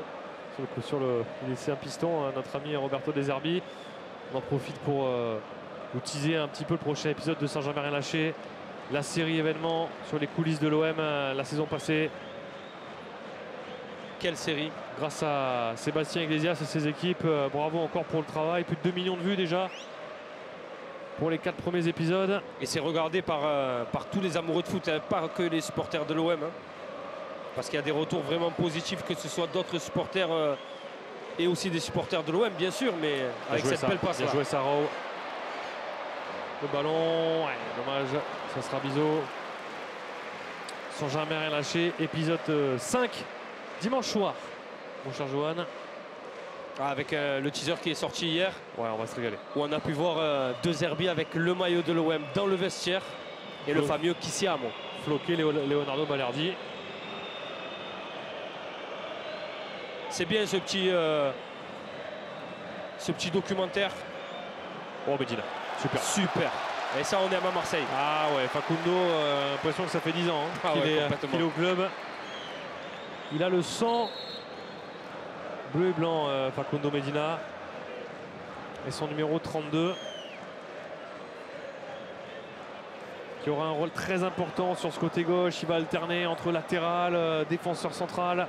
C'est un piston, hein, notre ami Roberto De Zerbi. On en profite pour vous teaser un petit peu le prochain épisode de Saint-Germain-Lâché. La série événement sur les coulisses de l'OM la saison passée. Quelle série! Grâce à Sébastien Iglesias et ses équipes. Bravo encore pour le travail. Plus de 2 millions de vues déjà pour les 4 premiers épisodes. Et c'est regardé par tous les amoureux de foot, hein, pas que les supporters de l'OM. Hein. Parce qu'il y a des retours vraiment positifs, que ce soit d'autres supporters et aussi des supporters de l'OM, bien sûr, mais avec cette belle passe-là. Bien joué, Sarro. Le ballon, ouais, dommage, ça sera Bizot. Sans jamais rien lâcher. Épisode 5, dimanche soir, mon cher Johan. Avec le teaser qui est sorti hier, Ouais, on va se régaler. où on a pu voir De Zerbi avec le maillot de l'OM dans le vestiaire et le fameux Kissiamo. Floqué Leonardo Balerdi. C'est bien ce petit documentaire. Oh, Medina, super. Super. Et ça, on aime à Marseille. Ah ouais, Facundo, l'impression que ça fait 10 ans hein, Ah qu'il ouais, est, complètement. qu'il est au club. Il a le sang bleu et blanc, Facundo Medina. Et son numéro 32. Qui aura un rôle très important sur ce côté gauche. Il va alterner entre latéral, défenseur central.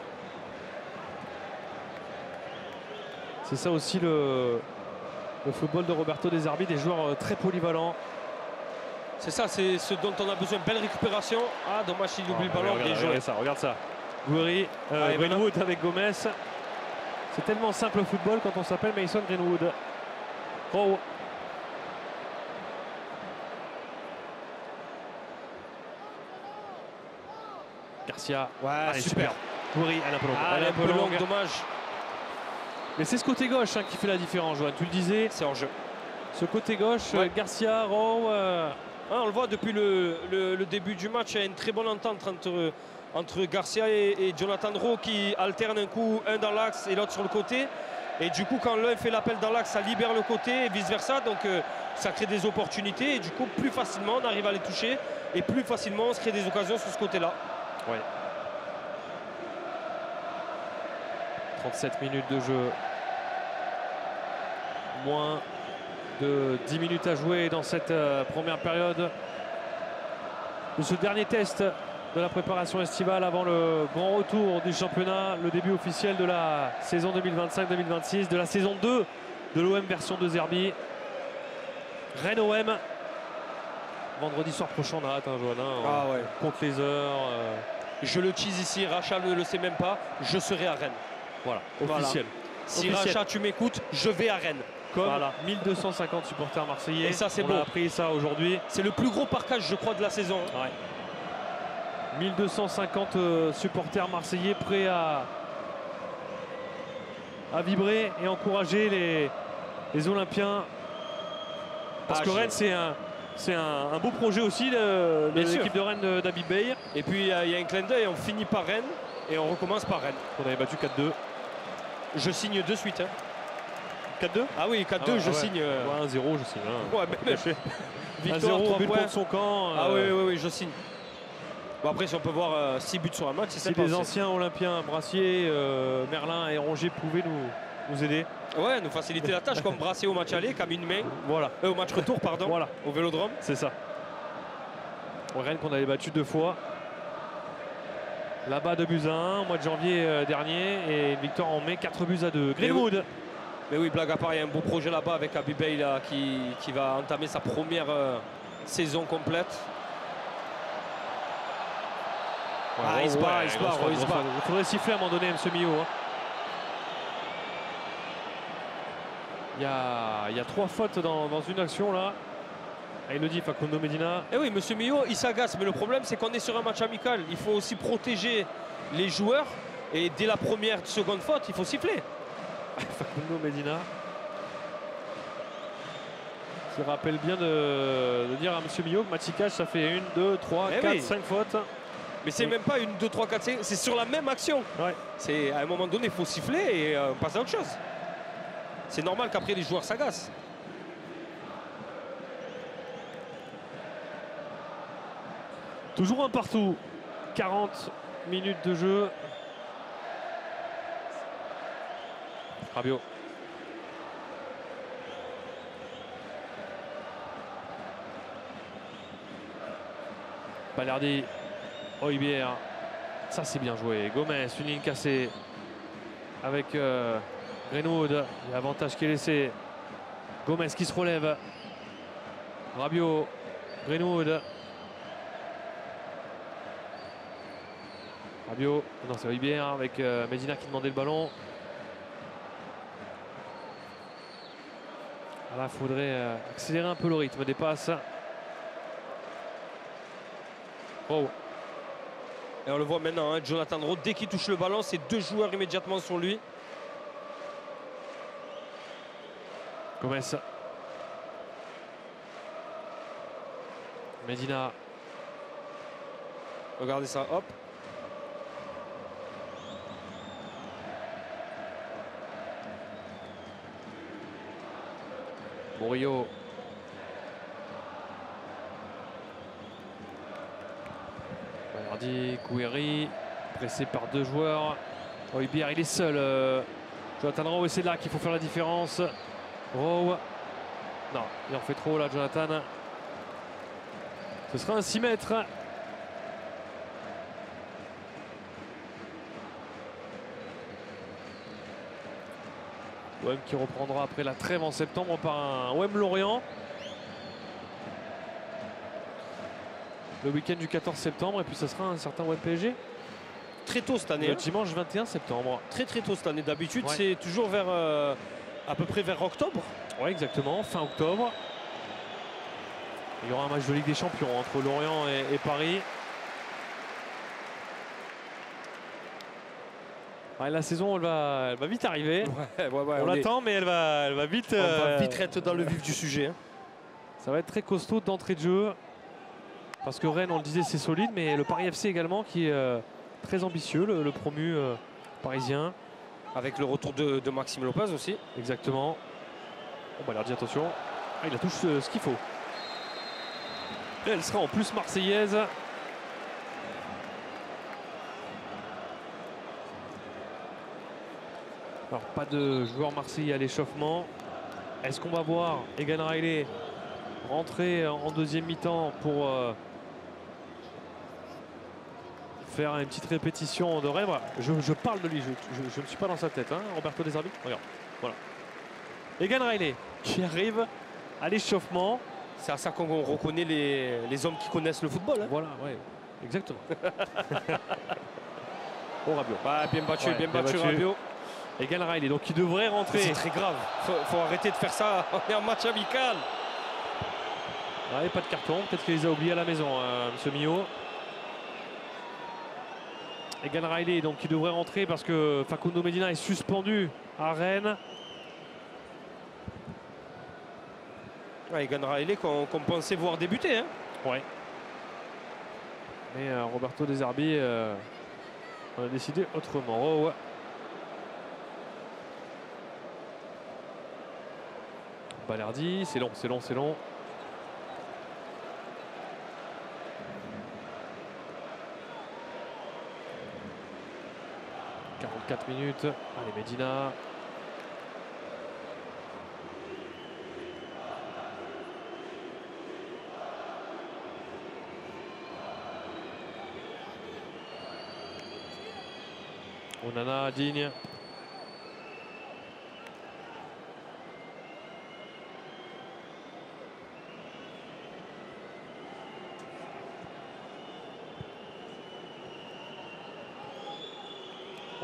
C'est ça aussi le football de Roberto De Zerbi, des joueurs très polyvalents. C'est ça, c'est ce dont on a besoin. Belle récupération. Ah, dommage s'il oublie le ballon. Bien joué. Regarde ça. Gouiri, Greenwood avec Gomez. C'est tellement simple le football quand on s'appelle Mason Greenwood. Oh. Garcia. Ouais, Allez, super. Gouiri, elle est un peu longue. Ah, elle est un peu longue, dommage. Mais c'est ce côté gauche qui fait la différence, Johan. Tu le disais. C'est en jeu. Ce côté gauche, Ouais. Garcia, Rowe. On le voit depuis le début du match, il y a une très bonne entente entre Garcia et Jonathan Rowe qui alternent un coup, un dans l'axe et l'autre sur le côté. Et du coup, quand l'un fait l'appel dans l'axe, ça libère le côté et vice-versa. Donc ça crée des opportunités et du coup, plus facilement, on arrive à les toucher. Et plus facilement, on se crée des occasions sur ce côté-là. Ouais. 37 minutes de jeu. Moins de 10 minutes à jouer dans cette première période de ce dernier test de la préparation estivale avant le grand retour du championnat, le début officiel de la saison 2025-2026, de la saison 2 de l'OM version De Zerbi. Rennes OM. Vendredi soir prochain, on a hâte, hein, Johanna. Ah ouais. Compte les heures. Je le tease ici, Racha ne le sait même pas, je serai à Rennes. Voilà, Voilà. officiel. Si Officiel. Racha, tu m'écoutes, je vais à Rennes. Comme Voilà. 1250 supporters marseillais. Et ça, c'est on beau. a appris ça aujourd'hui. C'est le plus gros parcage, je crois, de la saison. Ouais. 1250 supporters marseillais prêts à vibrer et encourager les Olympiens. Parce que Rennes, c'est un beau projet aussi de Bien sûr. l'équipe de Rennes d'Habib Bey. Et puis, il y a un clin d'œil, on finit par Rennes et on recommence par Rennes. On avait battu 4-2. Je signe de suite. Hein. 4-2 Ah oui, 4-2, Ah ouais, je ouais. signe. Ouais, 1-0, je signe. Hein. Ouais, mais Caché. victoire, 1-0, 3 but points. contre son camp. Ah oui, je signe. Bon, après, si on peut voir 6 buts sur un match, c'est Si sympa les aussi. anciens Olympiens, Brassier, Merlin et Rongier pouvaient nous aider. Ouais, nous faciliter la tâche, comme Brassé au match aller, comme une main. Voilà, Au match retour, pardon, voilà, au Vélodrome. c'est ça. Rennes qu'on avait battu 2 fois. Là-bas 2-1 au mois de janvier dernier et une victoire en mai 4-2. Greenwood. Mais oui, blague à part, il y a un beau projet là-bas avec Habib Bey là, qui va entamer sa première saison complète. Ouais, Il se bat. Il faudrait siffler à un moment donné, M. Millot. Hein. Il y a 3 fautes dans une action là. Ah, il le dit, Facundo Medina. Et oui, monsieur Millot, il s'agace, mais le problème c'est qu'on est sur un match amical. Il faut aussi protéger les joueurs et dès la première, seconde faute, il faut siffler. Facundo Medina. Qui rappelle bien de dire à M. Millot que Matikach, ça fait 1, 2, 3, Eh 4, oui. 5 fautes. Mais c'est même pas 1, 2, 3, 4, 5, c'est sur la même action. Ouais. C'est à un moment donné, il faut siffler et on passe à autre chose. C'est normal qu'après les joueurs s'agacent. Toujours un partout. 40 minutes de jeu. Rabiot. Balerdi. Oibière. Ça c'est bien joué. Gomez, une ligne cassée. Avec Greenwood. Il y a avantage qui est laissé. Gomez qui se relève. Rabiot. Greenwood. Rabiot, non c'est Oibière avec Medina qui demandait le ballon. Là, il faudrait accélérer un peu le rythme des passes. Oh. Et on le voit maintenant, hein, Jonathan Rowe, dès qu'il touche le ballon, c'est 2 joueurs immédiatement sur lui. Gomez. Medina. Regardez ça, hop. Murillo. Balerdi, Gouiri, pressé par 2 joueurs. Højbjerg, il est seul. Jonathan Rowe, et c'est là qu'il faut faire la différence. Rowe. Non, il en fait trop là, Jonathan. Ce sera un 6 mètres. OM qui reprendra après la trêve en septembre par un OM Lorient. Le week-end du 14 septembre, et puis ça sera un certain OM PSG. Très tôt cette année. Le dimanche 21 septembre. Très tôt cette année. D'habitude, Ouais. c'est toujours vers à peu près vers octobre. Oui, exactement, fin octobre. Il y aura un match de Ligue des Champions entre Lorient et Paris. Ouais, la saison, elle va vite arriver. On l'attend, mais elle va vite. On va vite être dans le vif du sujet. Hein. Ça va être très costaud d'entrée de jeu. Parce que Rennes, on le disait, c'est solide, mais le Paris FC également qui est très ambitieux, le promu parisien. Avec le retour de Maxime Lopez aussi. Exactement. On va leur dire attention. Ah, il a tout ce qu'il faut. Et elle sera en plus marseillaise. Alors pas de joueur marseillais à l'échauffement. Est-ce qu'on va voir Egan Riley rentrer en deuxième mi-temps pour faire une petite répétition de rêve? Je parle de lui, je ne suis pas dans sa tête. Hein, Roberto De Zerbi, regarde, voilà. Egan Riley qui arrive à l'échauffement. C'est à ça qu'on reconnaît les hommes qui connaissent le football. Hein. Voilà, ouais, exactement. Oh, Rabiot. Ouais, bien battu, Ouais, bien bien battu battu. Rabiot. Egan Riley, donc il devrait rentrer. C'est très grave. Faut arrêter de faire ça. On est en match amical. Ouais, pas de carton, peut-être qu'il les a oubliés à la maison, monsieur Millot. Egan Riley, donc il devrait rentrer parce que Facundo Medina est suspendu à Rennes. Ouais, Egan Riley qu'on pensait voir débuter. Hein. Ouais. Mais Roberto De Zerbi a décidé autrement. Oh, ouais. Balerdi, c'est long, c'est long, c'est long. « 44 minutes. Allez, Medina. Onana, Digne.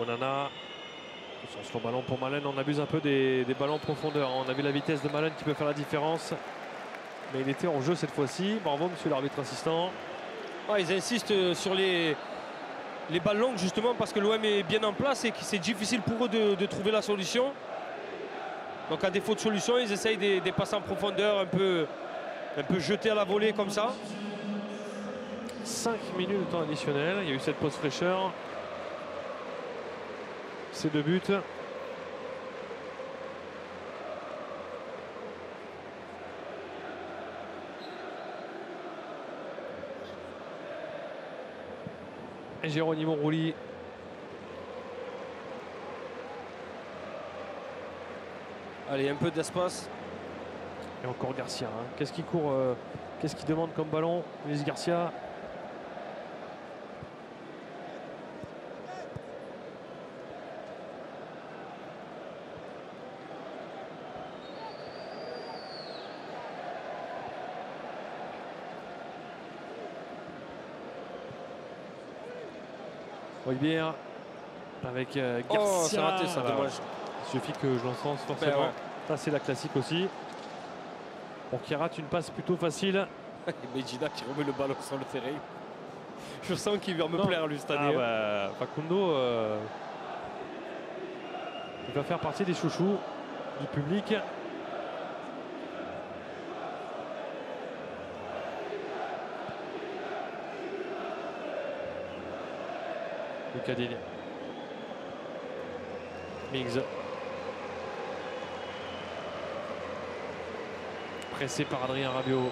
Onana. Sur le ballon pour Malen, on abuse un peu des ballons en profondeur. On a vu la vitesse de Malen qui peut faire la différence. Mais il était en jeu cette fois-ci. Bravo, monsieur l'arbitre assistant. Ouais, ils insistent sur les balles longues justement parce que l'OM est bien en place et que c'est difficile pour eux de trouver la solution. Donc à défaut de solution, ils essayent des passes en profondeur un peu jetées à la volée comme ça. 5 minutes de temps additionnel. Il y a eu cette pause fraîcheur. Ces 2 buts. Et Geronimo Rulli. Allez, un peu d'espace. Et encore Garcia. Hein. Qu'est-ce qu'il court qu'est-ce qu'il demande comme ballon, Luis Garcia? Højbjerg avec Garcia. Oh, c'est raté ça, Voilà. dommage. Il suffit que je l'encense forcément. Ben ouais. Ça, c'est la classique aussi. Pour qu'il rate une passe plutôt facile. Medina qui remet le ballon sur le terrain. Je sens qu'il va me Non. plaire lui cette Ah année. bah, Facundo, il va faire partie des chouchous du public. Lucas Digne. Mings. Pressé par Adrien Rabiot.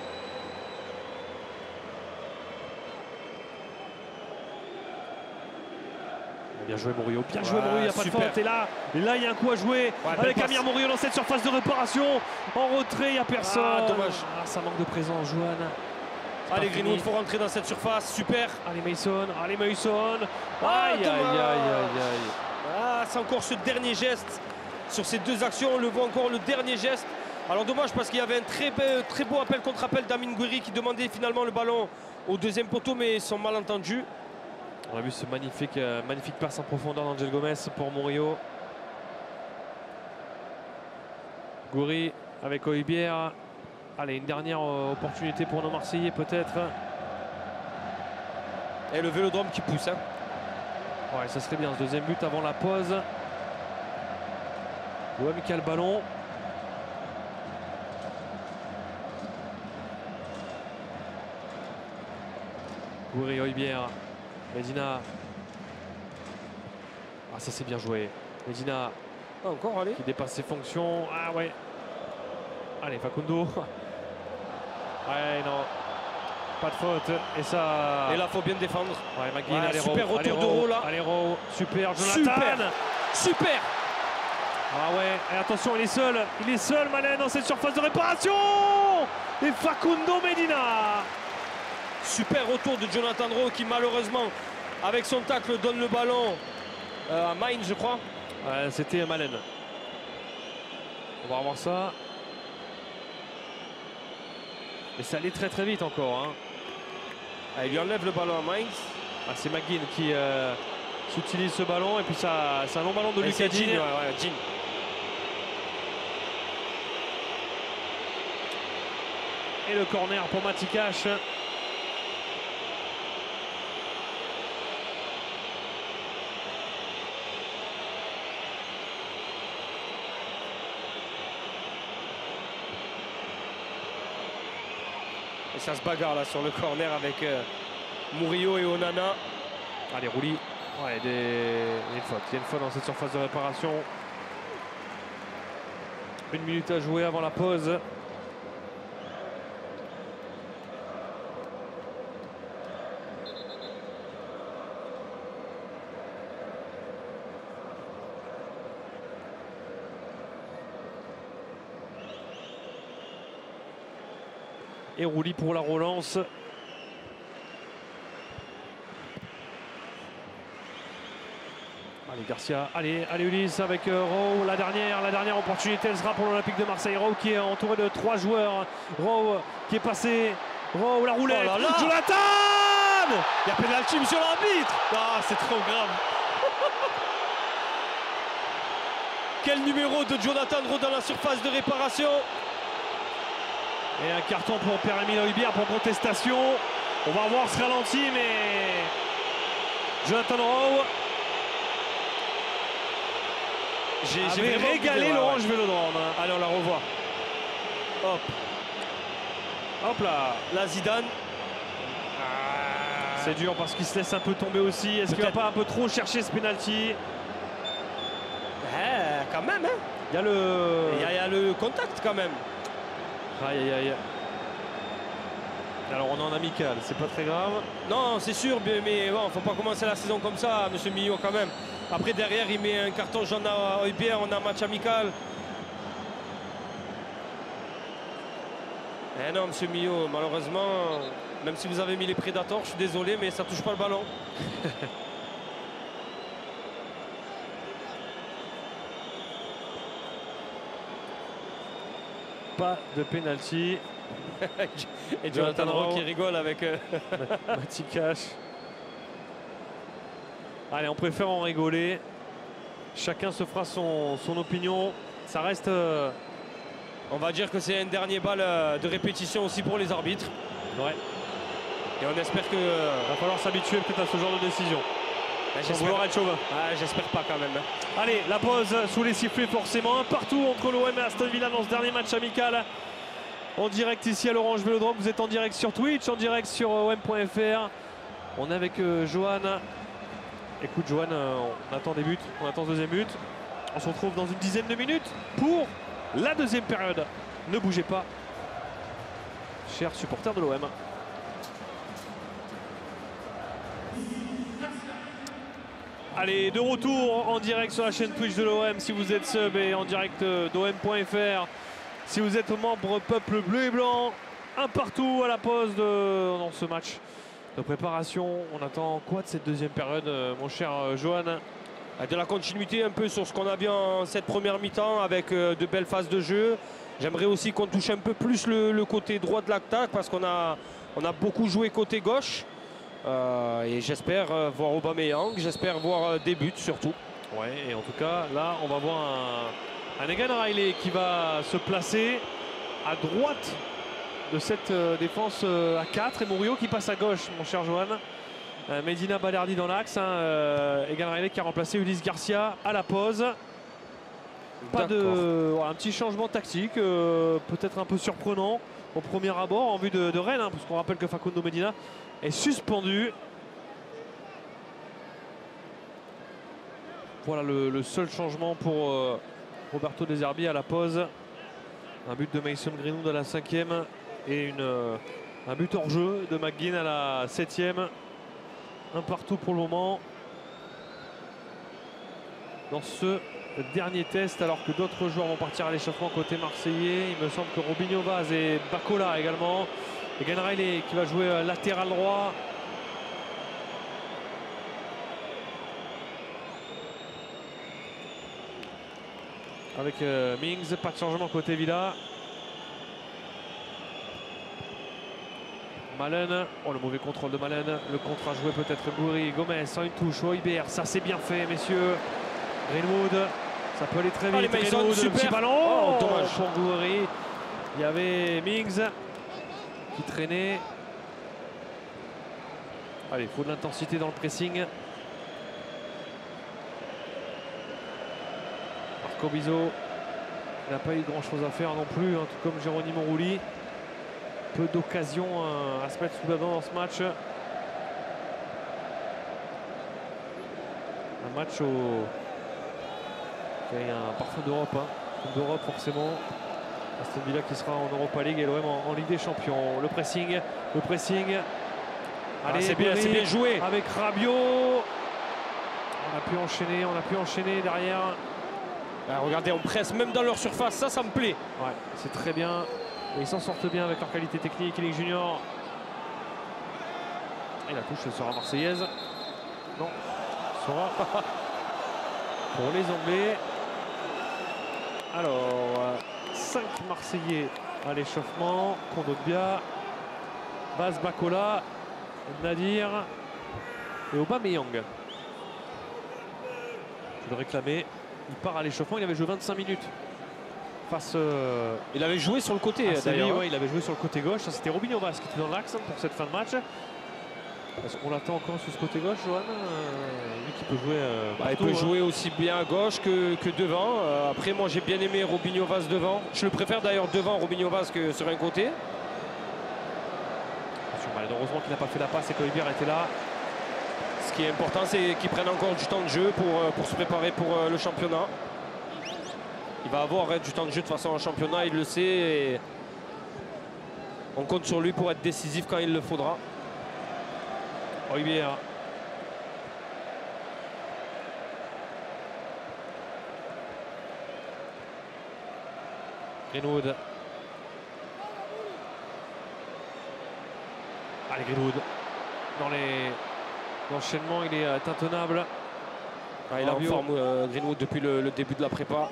Bien joué Murillo, bien joué Murillo, il n'y a pas de faute. Et là, il y a un coup à jouer avec Amir Murillo dans cette surface de réparation. En retrait, il n'y a personne. Ah, dommage. Ah, ça manque de présence, Johan. Allez Greenwood, il faut rentrer dans cette surface, super. Allez Mason, allez Mason. Ah, Aïe, aïe, aïe, aïe, aïe. Ah, c'est encore ce dernier geste. Sur ces deux actions, on le voit encore, le dernier geste. Alors dommage parce qu'il y avait un très beau appel contre appel d'Amine Gouiri qui demandait finalement le ballon au deuxième poteau, mais ils sont mal entendus. On a vu ce magnifique passe en profondeur d'Angel Gomez pour Murillo. Gouiri avec Højbjerg. Allez, une dernière opportunité pour nos Marseillais peut-être. Et le Vélodrome qui pousse. Hein. Ouais, ça serait bien ce deuxième but avant la pause. L'OM qui a le ballon. Gouiri, Højbjerg. Medina. Ah, ça c'est bien joué. Medina encore, allez. Qui dépasse ses fonctions. Ah ouais. Allez, Facundo. Ouais, non. Pas de faute. Et ça. Et là, faut bien défendre. Ouais, McGinn, ouais, super retour de Rowe là. Allez, Rowe. Super, Jonathan. Super. Ah ouais. Et attention, il est seul. Il est seul, Malen, dans cette surface de réparation. Et Facundo Medina. Super retour de Jonathan Rowe qui malheureusement avec son tacle donne le ballon à Mine, je crois. Ouais, c'était Malen. On va revoir ça. Mais ça allait très vite encore. Hein. Ah, il lui enlève le ballon à Mine. Ah, c'est McGinn qui s'utilise ce ballon et puis ça, c'est un long ballon de Lucas Digne. Ouais, Digne. Et le corner pour Matikash. Et ça se bagarre là sur le corner avec Murillo et Onana. Allez, Rouli. Ouais, il y a une faute. Il y a une faute dans cette surface de réparation. 1 minute à jouer avant la pause. Et Rouli pour la relance. Allez Garcia, allez Ulysse avec Rowe, la dernière opportunité, elle sera pour l'Olympique de Marseille. Rowe qui est entouré de 3 joueurs. Rowe qui est passé, Rowe la roulette, oh là là. Jonathan. Il y a pénalty, monsieur l'arbitre. Ah, c'est trop grave. Quel numéro de Jonathan Rowe dans la surface de réparation. Et un carton pour Pierre-Emile Højbjerg pour contestation. On va voir ce ralenti, mais Jonathan Rowe j'ai régalé l'Orange Vélodrome. Allez, on la revoit. Hop. Hop là. La Zidane. C'est dur parce qu'il se laisse un peu tomber aussi. Est-ce qu'il va pas un peu trop chercher ce penalty? Quand même, hein. Il y a le contact quand même. Aïe aïe aïe. Alors on est en amical, c'est pas très grave. Non, c'est sûr, mais bon, faut pas commencer la saison comme ça, monsieur Millot quand même. Après derrière, il met un carton jaune à Højbjerg, on a un match amical. Eh non, monsieur Millot, malheureusement, même si vous avez mis les prédateurs, je suis désolé, mais ça touche pas le ballon. Pas de penalty. Et Jonathan Rowe qui rigole avec Matikash. Allez, on préfère en rigoler. Chacun se fera son opinion. Ça reste... On va dire que c'est un dernier balle de répétition aussi pour les arbitres. Ouais. Et on espère que... va falloir s'habituer peut-être à ce genre de décision. J'espère pas quand même. Allez, la pause sous les sifflets forcément. Un partout entre l'OM et Aston Villa dans ce dernier match amical. En direct ici à l'Orange Vélodrome. Vous êtes en direct sur Twitch, en direct sur OM.fr. On est avec Johan Écoute Johan, on attend des buts, on attend ce deuxième but. On se retrouve dans une dizaine de minutes pour la deuxième période. Ne bougez pas, chers supporters de l'OM. Allez, de retour en direct sur la chaîne Twitch de l'OM si vous êtes sub et en direct d'OM.fr. Si vous êtes membre Peuple Bleu et Blanc, un partout à la pause dans ce match de préparation. On attend quoi de cette deuxième période, mon cher Johan? De la continuité un peu sur ce qu'on a vu en cette première mi-temps avec de belles phases de jeu. J'aimerais aussi qu'on touche un peu plus le côté droit de l'attaque parce qu'on a beaucoup joué côté gauche. Et j'espère voir Aubameyang, j'espère voir des buts surtout. Ouais, et en tout cas, là, on va voir un Egan Riley qui va se placer à droite de cette défense à 4 et Murillo qui passe à gauche, mon cher Johan. Medina Balerdi dans l'axe, Egan Riley qui a remplacé Ulysse Garcia à la pause. Pas de, voilà, un petit changement tactique, peut-être un peu surprenant au premier abord en vue de Rennes, parce qu'on rappelle que Facundo Medina est suspendu. Voilà le seul changement pour Roberto De Zerbi à la pause. Un but de Mason Greenwood à la 5e et un but hors jeu de McGinn à la 7e. Un partout pour le moment dans ce dernier test, alors que d'autres joueurs vont partir à l'échauffement côté marseillais. Il me semble que Robinho Vaz et Bacola également. Et Egan Riley qui va jouer latéral droit. Avec Mings, pas de changement côté Villa. Malen, oh le mauvais contrôle de Malen, le contre a joué peut-être Gouiri, Gomez sans une touche, Højbjerg, ça c'est bien fait messieurs. Greenwood, ça peut aller très vite. Greenwood, le petit ballon, dommage pour Gouiri. Il y avait Mings qui traînait. Allez, il faut de l'intensité dans le pressing. Marco Bizot n'a pas eu grand chose à faire non plus, tout comme Geronimo Rulli. Peu d'occasions à se mettre sous la dent dans ce match. Un match qui a un parfum d'Europe. D'Europe forcément. Aston Villa qui sera en Europa League et l'OM en Ligue des Champions. Le pressing. Allez, c'est bien joué. Avec Rabiot. On a pu enchaîner derrière. Regardez, on presse même dans leur surface, ça me plaît. Ouais, c'est très bien. Et ils s'en sortent bien avec leur qualité technique. Elik Junior. Et la touche sera marseillaise. Non, sera pour les Anglais. Alors, 5 Marseillais à l'échauffement. Kondogbia, Vaz, Bacola, Nadir et Aubameyang. Je le réclamais. Il part à l'échauffement. Il avait joué 25 minutes. Il avait joué sur le côté d'ailleurs. Ouais, il avait joué sur le côté gauche. C'était Robinho Vaz qui était dans l'axe pour cette fin de match. Est-ce qu'on l'attend encore sur ce côté gauche, Johan? Lui qui peut jouer partout, il peut jouer aussi bien à gauche que devant. Après, moi j'ai bien aimé Robinho Vaz devant. Je le préfère d'ailleurs devant Robinho Vaz que sur un côté. Heureusement qu'il n'a pas fait la passe et qu'Højbjerg était là. Ce qui est important, c'est qu'il prenne encore du temps de jeu pour se préparer pour le championnat. Il va avoir du temps de jeu de façon en championnat, il le sait. Et on compte sur lui pour être décisif quand il le faudra. Højbjerg. Greenwood. Allez, Greenwood. Dans l'enchaînement, il est intenable. Il est en forme, Greenwood, depuis le début de la prépa.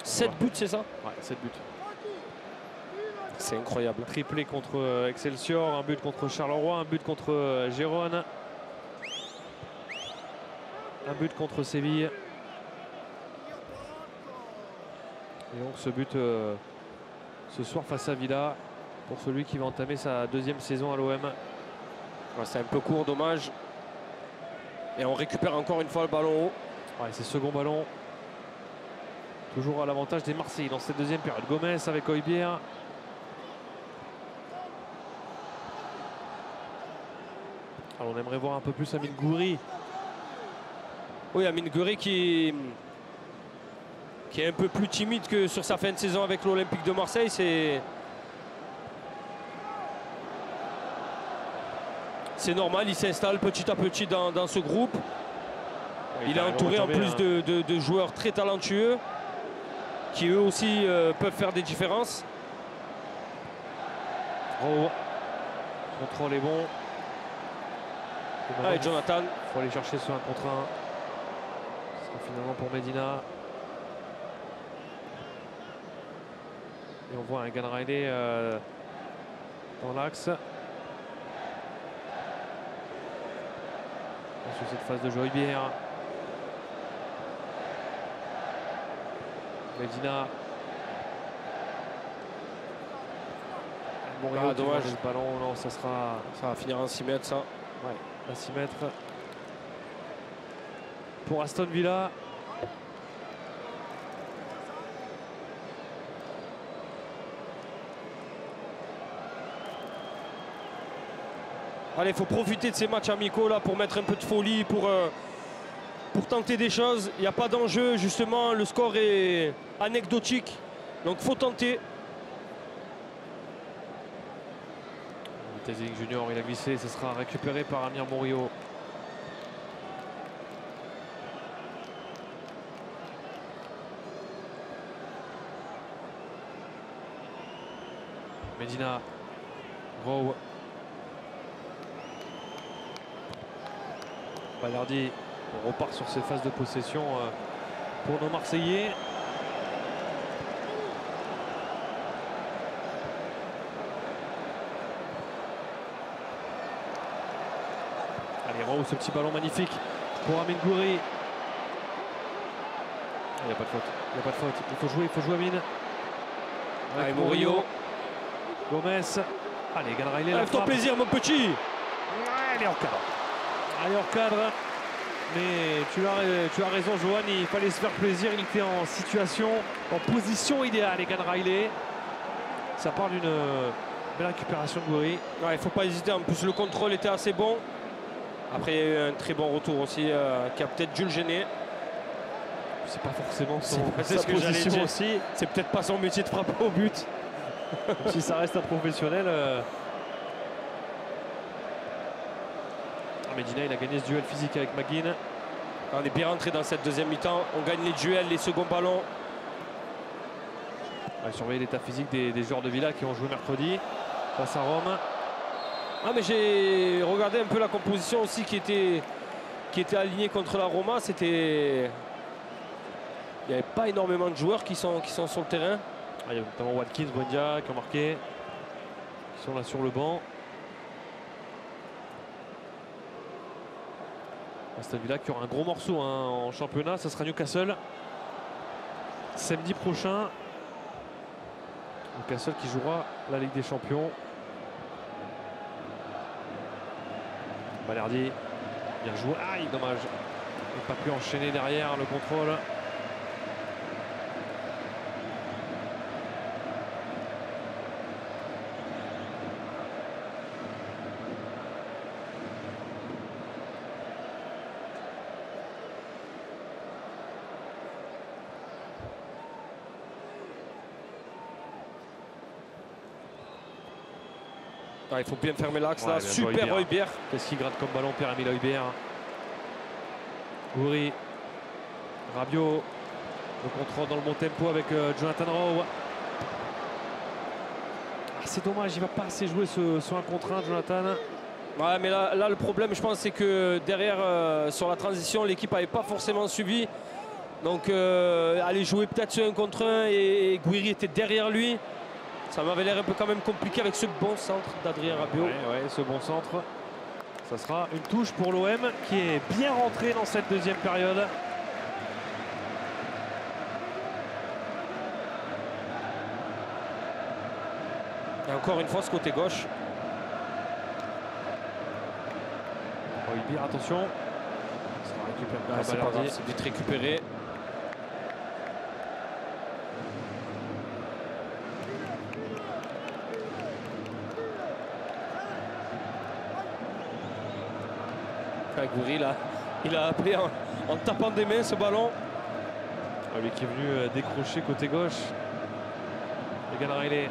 7 buts, c'est ça? Ouais, 7 buts. C'est incroyable. Triplé contre Excelsior, un but contre Charleroi, un but contre Gérone, un but contre Séville. Et donc ce but ce soir face à Villa pour celui qui va entamer sa deuxième saison à l'OM. Ouais, c'est un peu court, dommage. Et on récupère encore une fois le ballon haut. Ouais, c'est second ballon. Toujours à l'avantage des Marseillais dans cette deuxième période. Gomez avec Højbjerg. Alors on aimerait voir un peu plus Amine Gouiri Oui, Amine Gouiri qui est un peu plus timide que sur sa fin de saison avec l'Olympique de Marseille. C'est normal, il s'installe petit à petit dans ce groupe. Oui, il est entouré en plus de joueurs très talentueux qui eux aussi peuvent faire des différences. Le contrôle est bon. Allez, Jonathan. Il faut aller chercher sur un contre un. Ce sera finalement pour Medina. Et on voit un Gunn Riley dans l'axe. Sur cette phase de jeu, Hojbjerg. Medina. Ah, dommage. Le ballon, non, ça va finir en 6 mètres, ça. Ouais, à 6 mètres. Pour Aston Villa. Allez, il faut profiter de ces matchs amicaux là pour mettre un peu de folie, pour tenter des choses. Il n'y a pas d'enjeu, justement, le score est anecdotique. Donc il faut tenter. Tezing Junior, il a glissé, ce sera récupéré par Amir Morio. Medina, Rowe. Balerdi, on repart sur ces phases de possession pour nos Marseillais. Allez, Rowe, ce petit ballon magnifique pour Amine Gouiri. Il n'y a pas de faute, il n'y a pas de faute. Il faut jouer Amine. Allez, Morio. Gomez. Allez, Gunn Riley. Lève-toi plaisir, mon petit. Allez, en cadre. Allez, en cadre. Mais tu as raison, Johan, il fallait se faire plaisir. Il était en situation, en position idéale. Et Gunn Riley, ça part d'une belle récupération de Gouiri. Ouais, il ne faut pas hésiter. En plus, le contrôle était assez bon. Après, il y a eu un très bon retour aussi qui a peut-être dû le gêner. C'est pas forcément c'est ce que j'allais dire aussi. C'est peut-être pas son métier de frapper au but. Si ça reste un professionnel. Medina, il a gagné ce duel physique avec McGinn. On est bien rentré dans cette deuxième mi-temps. On gagne les duels, les seconds ballons. On va surveiller l'état physique des joueurs de Villa qui ont joué mercredi face à Rome. Ah, mais j'ai regardé un peu la composition aussi qui était alignée contre la Roma. Il n'y avait pas énormément de joueurs qui sont sur le terrain. Ah, il y a notamment Watkins, Buendia qui ont marqué, qui sont là sur le banc. Aston Villa qui aura un gros morceau en championnat, ça sera Newcastle samedi prochain. Newcastle qui jouera la Ligue des Champions. Balerdi, bien joué. Aïe, dommage. Il n'a pas pu enchaîner derrière le contrôle. Ah, il faut bien fermer l'axe là. Super Hojbjerg. Hojbjerg. Qu'est-ce qu'il gratte comme ballon, Pierre-Emile Hojbjerg. Gouiri. Rabiot. Le contrôle dans le bon tempo avec Jonathan Rowe. Ah, c'est dommage, il va pas assez jouer sur un contre un, Jonathan. Ouais, mais là le problème, je pense, c'est que derrière, sur la transition, l'équipe n'avait pas forcément suivi. Donc, aller jouer peut-être sur un contre un et Gouiri était derrière lui. Ça m'avait l'air un peu quand même compliqué avec ce bon centre d'Adrien Rabiot. Ouais, ce bon centre. Ça sera une touche pour l'OM qui est bien rentré dans cette deuxième période. Et encore une fois, ce côté gauche. Hojbjerg, attention. Ça sera récupéré. C'est pas grave, c'est vite récupéré. Gouiri là, Il a appelé en tapant des mains ce ballon. Lui qui est venu décrocher côté gauche. Egan Riley.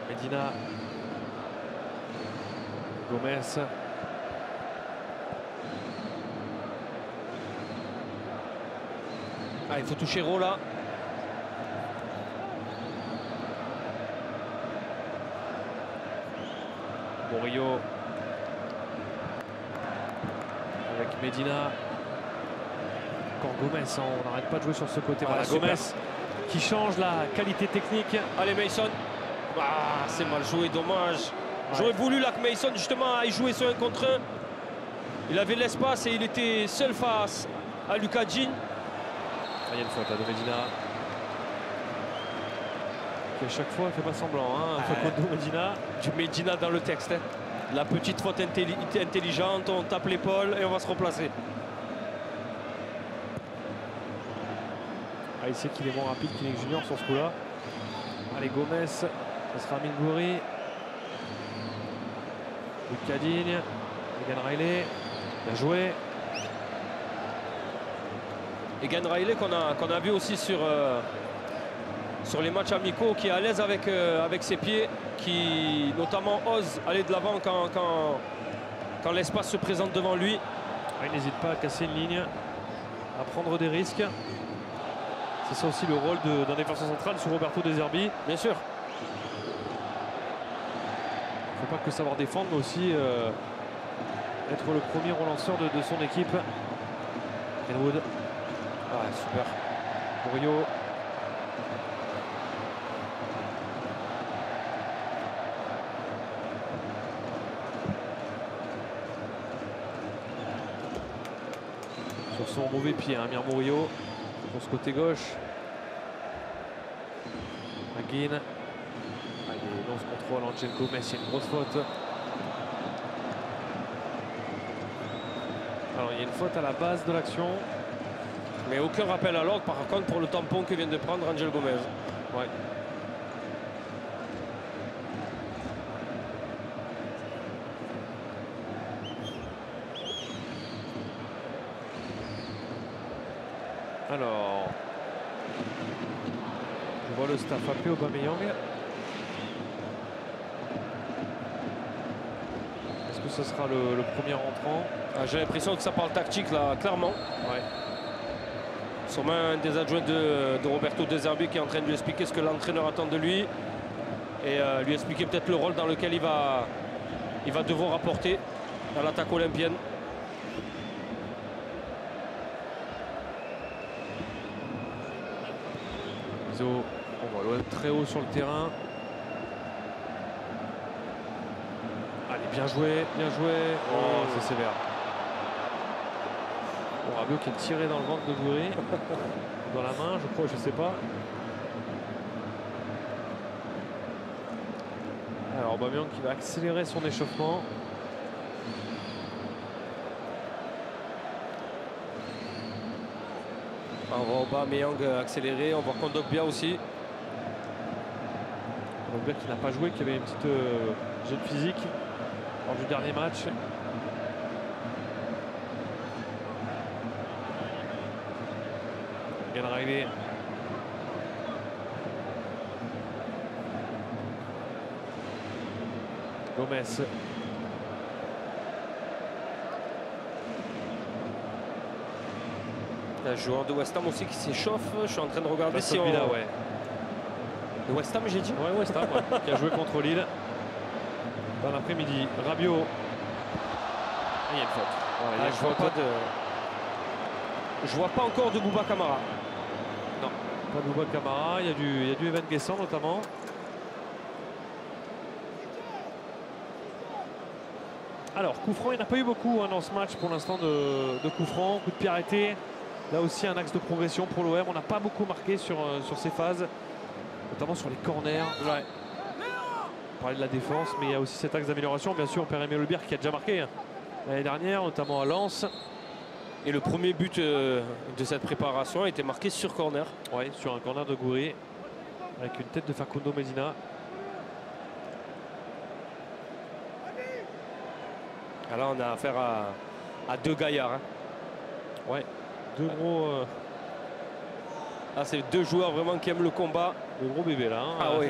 Medina. Gomez. Ah, il faut toucher Rolla. Murillo. Avec Medina. Encore Gomez, hein, on n'arrête pas de jouer sur ce côté. Voilà, Voilà, Gomez super. qui change la qualité technique. Allez, Mason. Ah, c'est mal joué, dommage. J'aurais voulu là que Mason justement aille jouer sur un contre un. Il avait l'espace et il était seul face à Lucas Jean. Il y a une faute là de Medina. Qui à chaque fois ne fait pas semblant. Hein. Facundo Medina. Du Medina dans le texte. Hein. La petite faute intelligente, on tape l'épaule et on va se replacer. Ah, il sait qu'il est moins rapide qu'Inek Junior sur ce coup-là. Allez, Gomez, ce sera Mingouri. Lucas Digne, Egan Riley, bien joué. Egan Riley qu'on a vu aussi sur les matchs amicaux, qui est à l'aise avec ses pieds, qui notamment ose aller de l'avant quand l'espace se présente devant lui. Ah, il n'hésite pas à casser une ligne, à prendre des risques. C'est ça aussi le rôle d'un défenseur central sous Roberto De Zerbi. Bien sûr. Il ne faut pas que savoir défendre, mais aussi être le premier relanceur de son équipe. Greenwood. Ah, super. Murillo. Sur son mauvais pied, hein, Amir Murillo. Sur ce côté gauche. Aguin. Allez, lance contrôle Angel Gomez, c'est une grosse faute. Alors il y a une faute à la base de l'action. Mais aucun rappel à l'ordre par contre pour le tampon que vient de prendre Angel Gomez. Ouais. Alors, je vois le staff appeler Aubameyang. Est-ce que ce sera le premier entrant? Ah, j'ai l'impression que ça parle tactique là, clairement. Ouais. Sûrement un des adjoints de Roberto De Zerbi qui est en train de lui expliquer ce que l'entraîneur attend de lui. Et lui expliquer peut-être le rôle dans lequel il va devoir apporter à l'attaque olympienne. On voit l'OM très haut sur le terrain. Allez, bien joué, bien joué. Oh, c'est sévère. Bon, Rabiot qui est tiré dans le ventre de Gouiri. Dans la main, je crois, je sais pas. Alors, Aubameyang qui va accélérer son échauffement. On voit Aubameyang accélérer, on voit Kondogbia aussi. Kondogbia qui n'a pas joué, qui avait une petite gêne physique lors du dernier match. Egan Riley. Gomez. Un joueur de West Ham aussi qui s'échauffe. Je suis en train de regarder si on... Villa, ouais. De West Ham, j'ai dit. Ouais, West Ham, ouais, qui a joué contre Lille dans l'après-midi. Rabiot. Il y a une faute. Voilà, il y a une faute. Je vois pas encore de Bouba Kamara. Non, pas de Bouba Kamara. Il y a du Evan Guessant notamment. Alors, coup franc, il n'y en a pas eu beaucoup hein, dans ce match pour l'instant de coup franc, coup de pied arrêté. Là aussi, un axe de progression pour l'OM. On n'a pas beaucoup marqué sur ces phases, notamment sur les corners. Ouais. On parlait de la défense, mais il y a aussi cet axe d'amélioration. Bien sûr, Pierre-Emile Lebierre qui a déjà marqué hein, l'année dernière, notamment à Lens. Et le premier but de cette préparation a été marqué sur corner. Oui, sur un corner de Gouiri, avec une tête de Facundo Medina. Là, on a affaire à deux gaillards. Hein. Ouais, deux gros. Là, c'est deux joueurs vraiment qui aiment le combat. De gros bébés là. Hein. Ah oui.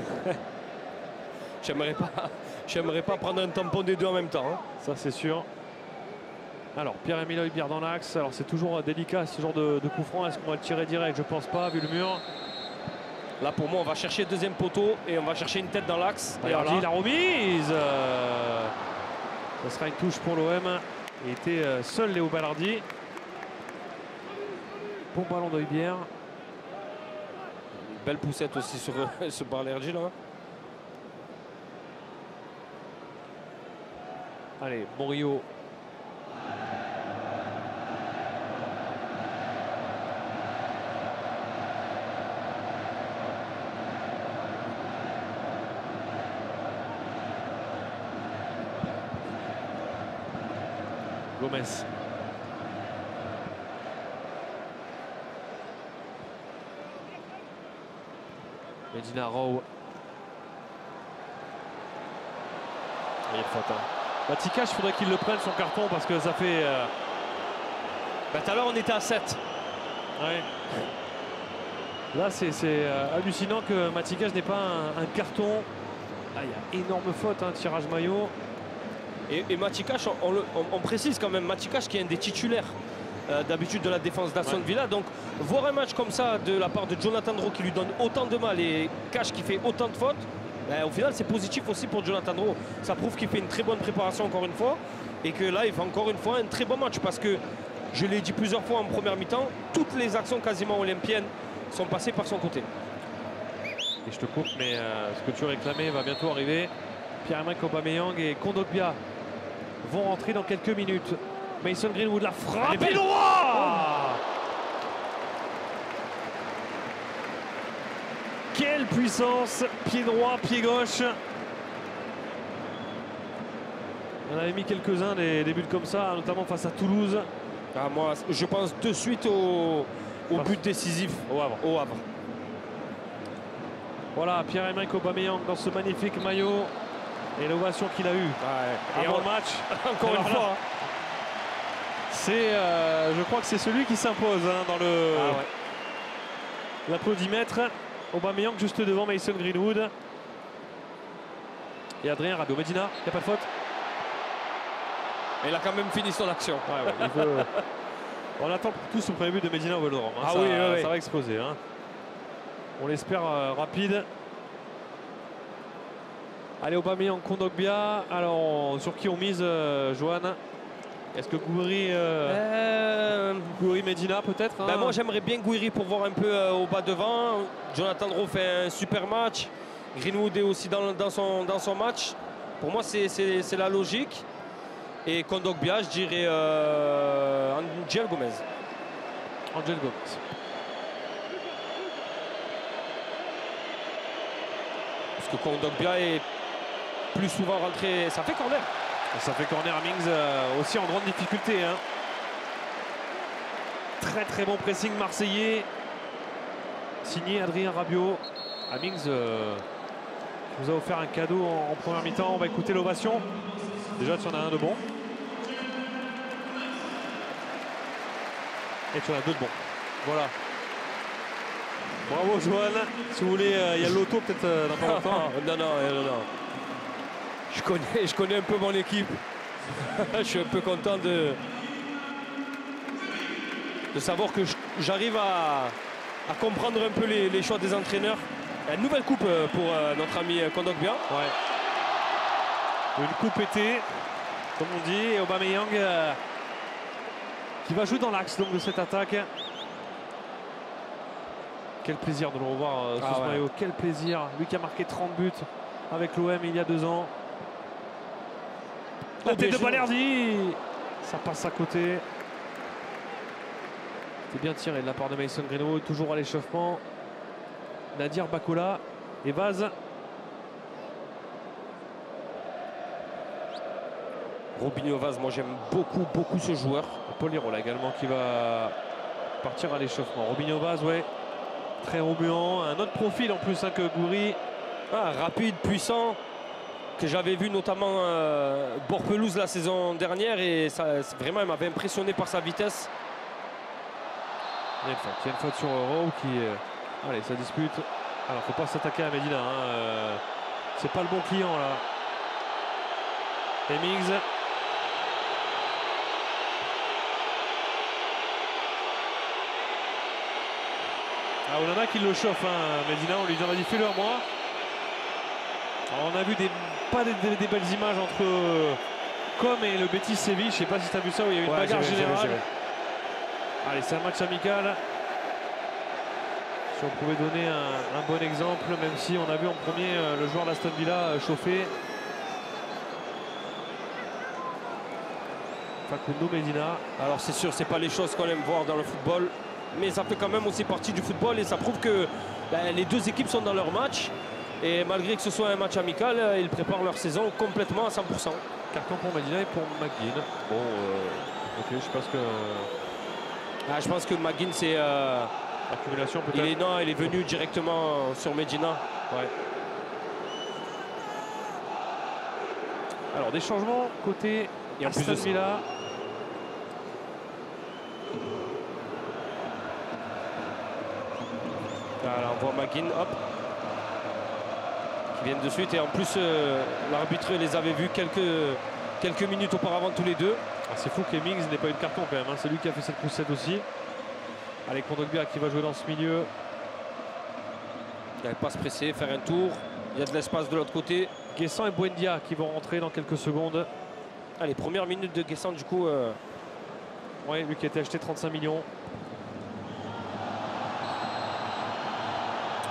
J'aimerais pas prendre un tampon des deux en même temps. Hein. Ça c'est sûr. Alors Pierre-Emile Højbjerg dans l'axe. Alors c'est toujours délicat ce genre de coup franc. Est-ce qu'on va le tirer direct? Je pense pas vu le mur. Là pour moi on va chercher le deuxième poteau et on va chercher une tête dans l'axe. Balerdi, la remise. Ça sera une touche pour l'OM. Il était seul Léo Balerdi. Bon ballon d'Højbjerg. Belle poussette aussi sur ce Balerdi là. Allez, Morio. Gomez. Medina Rowe. Il y a faute. Maticas, il faudrait qu'il le prenne son carton parce que ça fait. Tout à l'heure on était à 7. Ouais. Là c'est hallucinant que Maticas n'ait pas un carton. Là il y a énorme faute, hein, tirage maillot. Et Maticas, on précise quand même, Maticas qui est un des titulaires d'habitude de la défense d'Aston Villa. Donc voir un match comme ça de la part de Jonathan Rowe qui lui donne autant de mal et Cash qui fait autant de fautes, au final c'est positif aussi pour Jonathan Rowe. Ça prouve qu'il fait une très bonne préparation encore une fois et que là il fait encore une fois un très bon match parce que je l'ai dit plusieurs fois en première mi-temps, toutes les actions quasiment olympiennes sont passées par son côté. Et je te coupe, mais ce que tu réclamais va bientôt arriver. Pierre-Emerick Aubameyang et Kondogbia vont rentrer dans quelques minutes. Mason Greenwood, la frappe, pied droit. Quelle puissance, pied droit, pied gauche. On avait mis quelques-uns des buts comme ça, notamment face à Toulouse. Ah, moi, je pense de suite au but décisif au Havre. Voilà, Pierre-Emerick Aubameyang dans ce magnifique maillot. Et l'ovation qu'il a eue avant le match. Encore une fois. Je crois que c'est celui qui s'impose hein, dans l'applaudimètre. Aubameyang juste devant Mason Greenwood. Et Adrien Rabiot. Medina, il n'y a pas de faute. Et il a quand même fini son action. On attend tous le premier but de Medina au Vélodrome. Hein. Ça va exploser. Hein. On l'espère rapide. Allez, Aubameyang, Kondogbia. Alors, sur qui on mise, Johan? Est-ce que Gouiri, Medina peut-être hein? Moi, j'aimerais bien Gouiri pour voir un peu au bas devant. Jonathan Rowe fait un super match. Greenwood est aussi dans son match. Pour moi, c'est la logique. Et Kondogbia, je dirais Angel Gomez. Angel Gomez. Parce que Kondogbia est plus souvent rentré. Ça fait corner. Ça fait corner à Mings aussi en grande difficulté. Hein. Très très bon pressing marseillais. Signé Adrien Rabiot. Mings nous a offert un cadeau en première mi-temps. On va écouter l'ovation. Déjà tu en as un de bon. Et tu en as deux de bons. Voilà. Bravo Johan. Si vous voulez, il y a l'auto peut-être dans pas longtemps. Non. Je connais un peu mon équipe. Je suis un peu content de savoir que j'arrive à comprendre un peu les choix des entraîneurs. Une nouvelle coupe pour notre ami Kondogbia. Une coupe été, comme on dit. Et Aubameyang qui va jouer dans l'axe de cette attaque. Quel plaisir de le revoir sous ce maillot. Quel plaisir. Lui qui a marqué 30 buts avec l'OM il y a 2 ans. La tête de Balerdi. Ça passe à côté. C'était bien tiré de la part de Mason Greenwood. Toujours à l'échauffement. Nadir Bakola et Vaz. Robinho Vaz, moi j'aime beaucoup ce joueur. Paul Lirola également qui va partir à l'échauffement. Robinho Vaz, ouais. Très remuant. Un autre profil en plus hein, que Gouiri. Rapide, puissant. que j'avais vu notamment Bord-Pelouse la saison dernière et ça, vraiment il m'avait impressionné par sa vitesse. Il y a une faute sur Rowe qui... allez, ça dispute. Alors, faut pas s'attaquer à Medina. Hein. C'est pas le bon client là. Hemmings. Ah, Onana qui le chauffe, hein. Medina, on lui dit, vas-y, fais-le à moi. Alors, on a vu pas des belles images entre Com et le Betis Séville. Je sais pas si tu as vu ça, où il y a eu une bagarre générale. Allez, c'est un match amical. Si on pouvait donner un bon exemple, même si on a vu en premier le joueur d'Aston Villa chauffer. Facundo Medina. Alors c'est sûr, c'est pas les choses qu'on aime voir dans le football, mais ça fait quand même aussi partie du football et ça prouve que les deux équipes sont dans leur match. Et malgré que ce soit un match amical, ils préparent leur saison complètement à 100%. Carton pour Medina et pour McGinn. Bon, ok, je pense que... je pense que McGinn, c'est... accumulation peut-être. Non, il est venu directement sur Medina. Ouais. Alors, des changements côté Aston Villa. Voilà, on voit McGinn, hop, qui viennent de suite. Et en plus, l'arbitre les avait vus quelques minutes auparavant tous les deux. Ah, c'est fou qu'Hemmings n'ait pas eu de carton quand même. Hein. C'est lui qui a fait cette poussette aussi. Allez, Kondogbia qui va jouer dans ce milieu. Il n'avait pas se presser, faire un tour. Il y a de l'espace de l'autre côté. Guessant et Buendia qui vont rentrer dans quelques secondes. Allez, première minute de Guessant du coup. Oui, lui qui a été acheté 35 millions.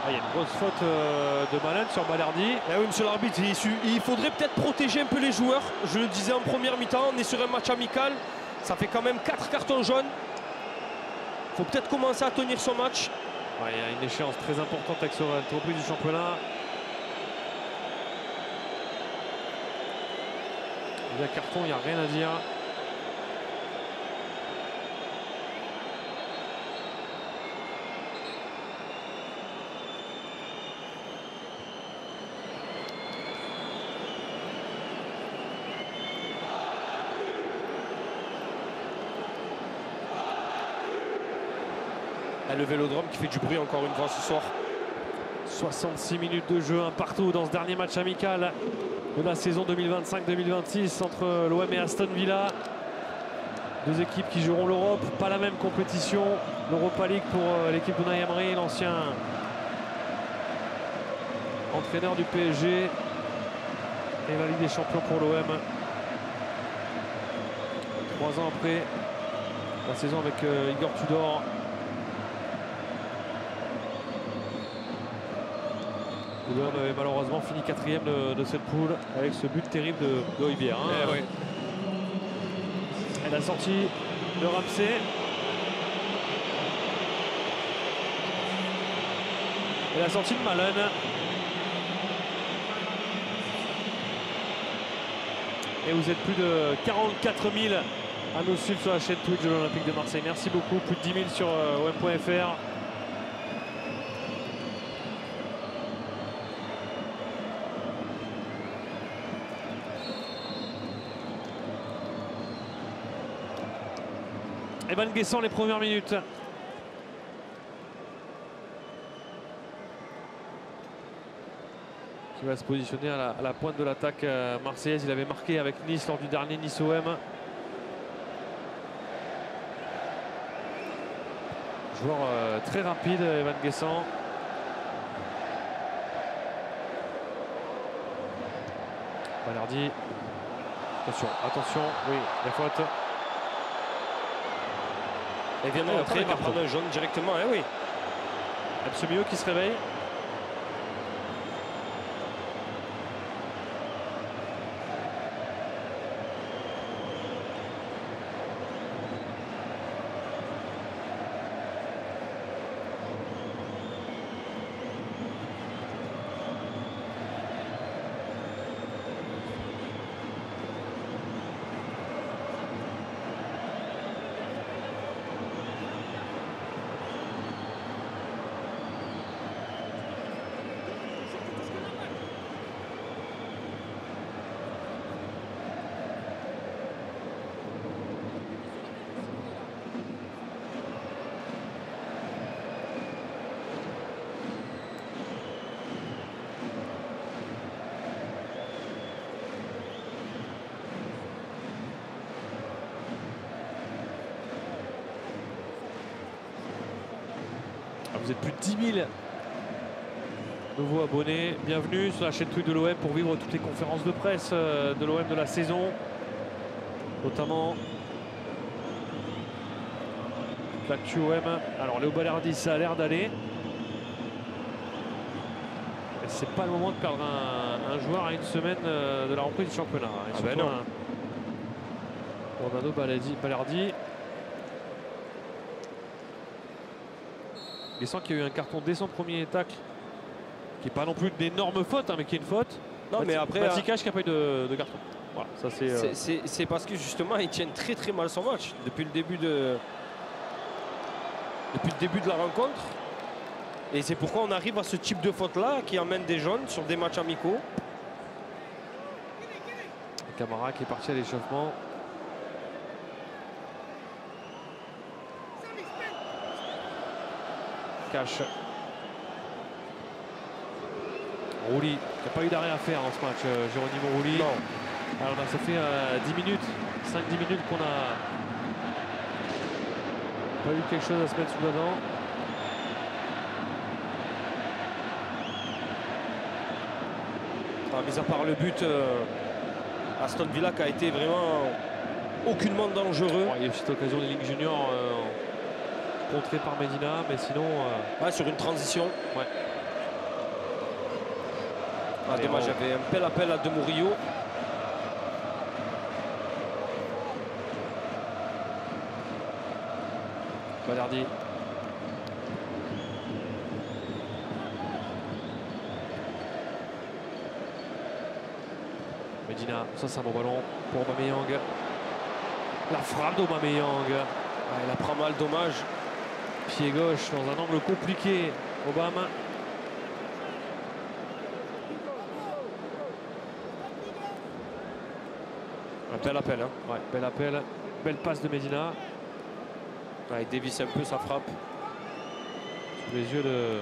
Ah, il y a une grosse faute de Malen sur Balerdi. Eh oui, monsieur l'arbitre, il faudrait peut-être protéger un peu les joueurs. Je le disais en première mi-temps, on est sur un match amical. Ça fait quand même 4 cartons jaunes. Il faut peut-être commencer à tenir son match. Ouais, il y a une échéance très importante avec cette reprise du championnat. Il y a carton, il n'y a rien à dire. Le Vélodrome qui fait du bruit encore une fois ce soir. 66 minutes de jeu, un partout dans ce dernier match amical de la saison 2025-2026 entre l'OM et Aston Villa. Deux équipes qui joueront l'Europe, pas la même compétition. L'Europa League pour l'équipe d'Unai Emery, l'ancien entraîneur du PSG. Et la Ligue des Champions pour l'OM. 3 ans après la saison avec Igor Tudor. L'OM avait malheureusement fini 4e de cette poule avec ce but terrible de Højbjerg. Hein. Oui. Et la sortie de Ramsey. Et la sortie de Malen. Et vous êtes plus de 44 000 à nous suivre sur la chaîne Twitch de l'Olympique de Marseille. Merci beaucoup. Plus de 10 000 sur om.fr. Evan Guessant, les premières minutes. Qui va se positionner à la pointe de l'attaque marseillaise. Il avait marqué avec Nice lors du dernier Nice-OM. Joueur très rapide, Evan Guessant. Balerdi. Attention, oui, la faute. Et vient de rentrer, il va prendre un jaune directement, eh oui. Absemio qui se réveille. Vous êtes plus de 10 000 nouveaux abonnés. Bienvenue sur la chaîne Twitch de l'OM pour vivre toutes les conférences de presse de l'OM de la saison. Notamment l'actu OM. Alors Léo Balerdi, ça a l'air d'aller. Mais c'est pas le moment de perdre un joueur à une semaine de la reprise du championnat. Et Ah ben non. Orlando Balerdi. Il sent qu'il y a eu un carton dès son premier tacle, qui n'est pas non plus d'énormes fautes, hein, mais qui est une faute. Non, mais après, Matsikash qui n'a pas eu de carton. Voilà, ça c'est parce que justement, ils tiennent très très mal son match depuis le début de la rencontre. Et c'est pourquoi on arrive à ce type de faute-là qui emmène des jaunes sur des matchs amicaux. Camara qui est parti à l'échauffement. Cache. Rouli, qui n'a pas eu d'arrêt à faire dans ce match, Geronimo Rouli. Non. Alors ça fait 10 minutes, 5-10 minutes qu'on a pas eu quelque chose à se mettre sous la dent. Mis à part le but, Aston Villa qui a été vraiment aucunement dangereux. Bon, il y a eu cette occasion des Ligues Juniors contrée par Medina, mais sinon... Ouais, sur une transition. Ouais. Ah, dommage, il y avait un bel appel à De Murillo. Balerdi. Medina, ça c'est un bon ballon pour Aubameyang. La frappe d'Aubameyang. Il a pris mal, dommage. Pied gauche dans un angle compliqué. Obama. Un bel appel. Hein. Ouais, bel appel. Belle passe de Medina. Il dévisse un peu sa frappe. Sous les yeux de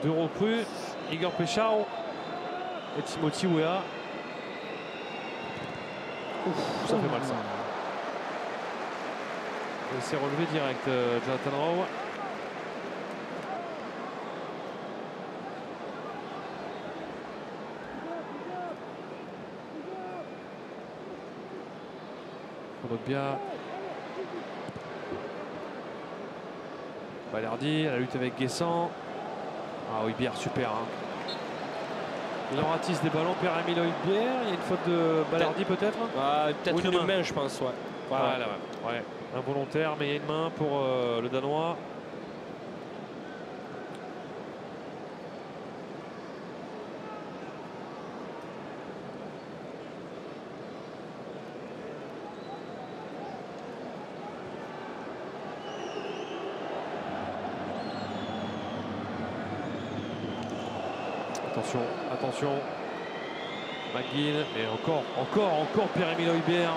deux recrues. Igor Pechao et Timothy Weah. Ouf, ça fait mal ça. Il s'est relevé direct, Jonathan Rowe. Bien. Balerdi à la lutte avec Guessant. Ah oui, Bière, super. Hein. Il en ratisse des ballons. Pierre-Emile Højbjerg. Il y a une faute de Balerdi peut-être. Peut-être une main, je pense. Ouais. Voilà. Ouais. Involontaire, mais il y a une main pour le Danois. Attention. McGinn, et encore Pierre-Emile Højbjerg.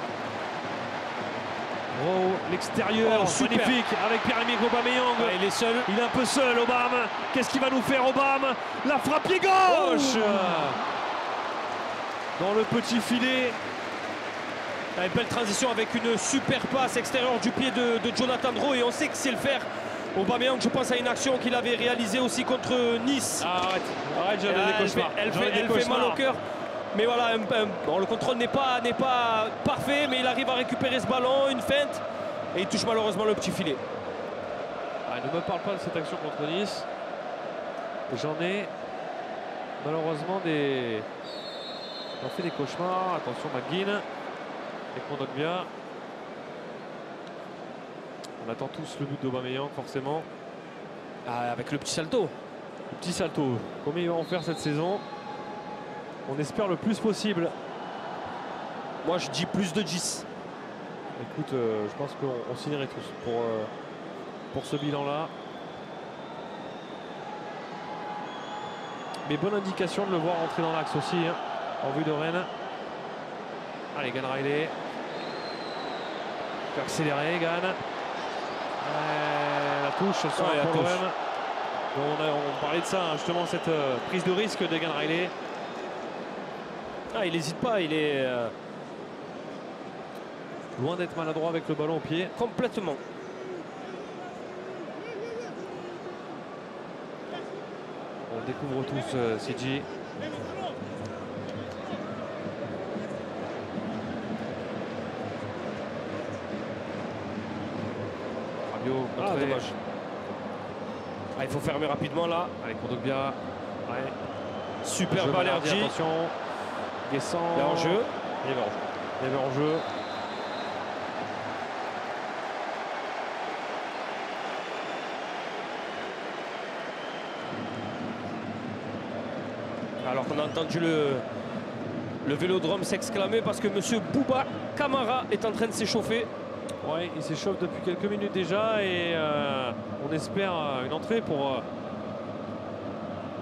Rowe, l'extérieur, magnifique, avec Pierre-Emile Aubameyang. Il est seul. Il est un peu seul, Obama. Qu'est-ce qu'il va nous faire, Obama? La frappe pied gauche dans le petit filet. Une belle transition avec une super passe extérieure du pied de Jonathan Rowe, et on sait que c'est le faire. Aubameyang, je pense à une action qu'il avait réalisée aussi contre Nice. Arrête, j'avais des cauchemars. Elle fait mal au cœur. Mais voilà, bon, le contrôle n'est pas parfait, mais il arrive à récupérer ce ballon, une feinte, et il touche malheureusement le petit filet. Ne me parle pas de cette action contre Nice. J'en ai malheureusement on fait des cauchemars. Attention, McGinn et Kondogbia. On attend tous le but d'Aubameyang, forcément. Avec le petit salto. Le petit salto. Combien ils vont en faire cette saison? On espère le plus possible. Moi, je dis plus de 10. Écoute, je pense qu'on signerait tous pour ce bilan-là. Mais bonne indication de le voir entrer dans l'axe aussi, hein, en vue de Rennes. Allez, Gan Riley. Il peut accélérer, Gan. La touche sur la touche. On parlait de ça, hein, justement, cette prise de risque de Gan Riley. Il n'hésite pas, il est loin d'être maladroit avec le ballon au pied. Complètement. On découvre tous CG. Fabio, dommage. Il faut fermer rapidement là. Allez, Kondogbia. Ouais. Super Balerdi. Attention. Guessant. Il est en jeu. Il est en jeu. Il est en jeu. Alors qu'on a entendu le Vélodrome s'exclamer parce que monsieur Bouba Camara est en train de s'échauffer. Ouais, il s'échauffe depuis quelques minutes déjà et on espère une entrée pour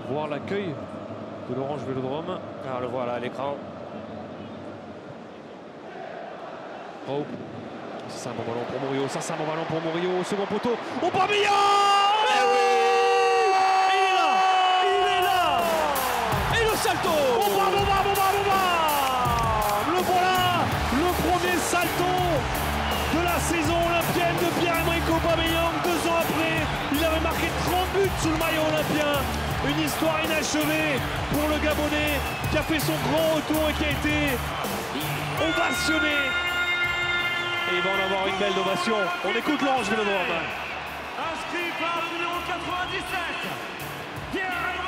voir l'accueil de l'Orange Vélodrome. Ah, le voilà à l'écran. Oh, c'est un bon ballon pour Murillo, ça c'est un bon ballon pour Murillo, second poteau. Aubameyang! Eh oui! Il est là! Et le salto! Le voilà, le premier salto de la saison olympienne de Pierre-Emerick Aubameyang. 2 ans après, il avait marqué 30 buts sous le maillot olympien. Une histoire inachevée pour le Gabonais qui a fait son grand retour et qui a été ovationné. Et il va en avoir une belle ovation. On écoute l'Orange Vélodrome. Inscrit par le numéro 97, Pierre-Emerick.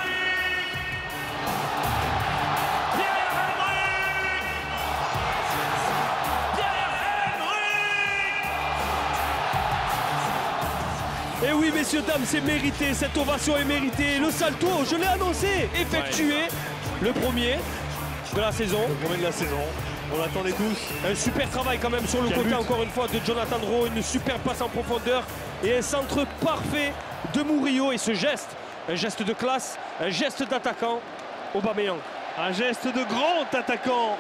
Et oui, messieurs, dames, c'est mérité. Cette ovation est méritée. Le salto, je l'ai annoncé, effectué. Ouais. Le premier de la saison. Le premier de la saison. On l'attendait tous. Un super travail quand même sur le côté, encore une fois, de Jonathan Rowe. Une super passe en profondeur et un centre parfait de Murillo. Et ce geste, un geste de classe, un geste d'attaquant, Aubameyang. Un geste de grand attaquant.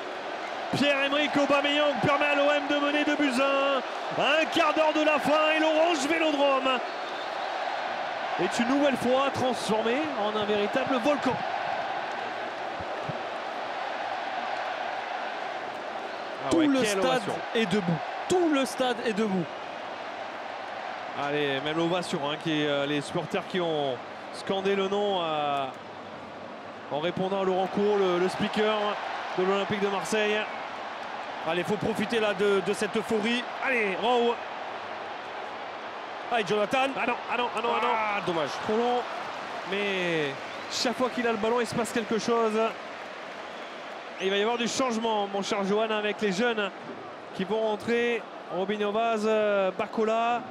Pierre-Emerick Aubameyang permet à l'OM de mener 2-1. Un quart d'heure de la fin et l'Orange Vélodrome est une nouvelle fois transformé en un véritable volcan. Tout le stade est debout. Tout le stade est debout. Allez, même l'ovation, hein, les supporters qui ont scandé le nom en répondant à Laurent Cour, le speaker de l'Olympique de Marseille. Allez, il faut profiter là de cette euphorie. Allez, Rowe. Allez, Jonathan. Ah, dommage. Trop long. Mais chaque fois qu'il a le ballon, il se passe quelque chose. Et il va y avoir du changement, mon cher Johan, avec les jeunes qui vont rentrer. Robinho Vaz, Bacola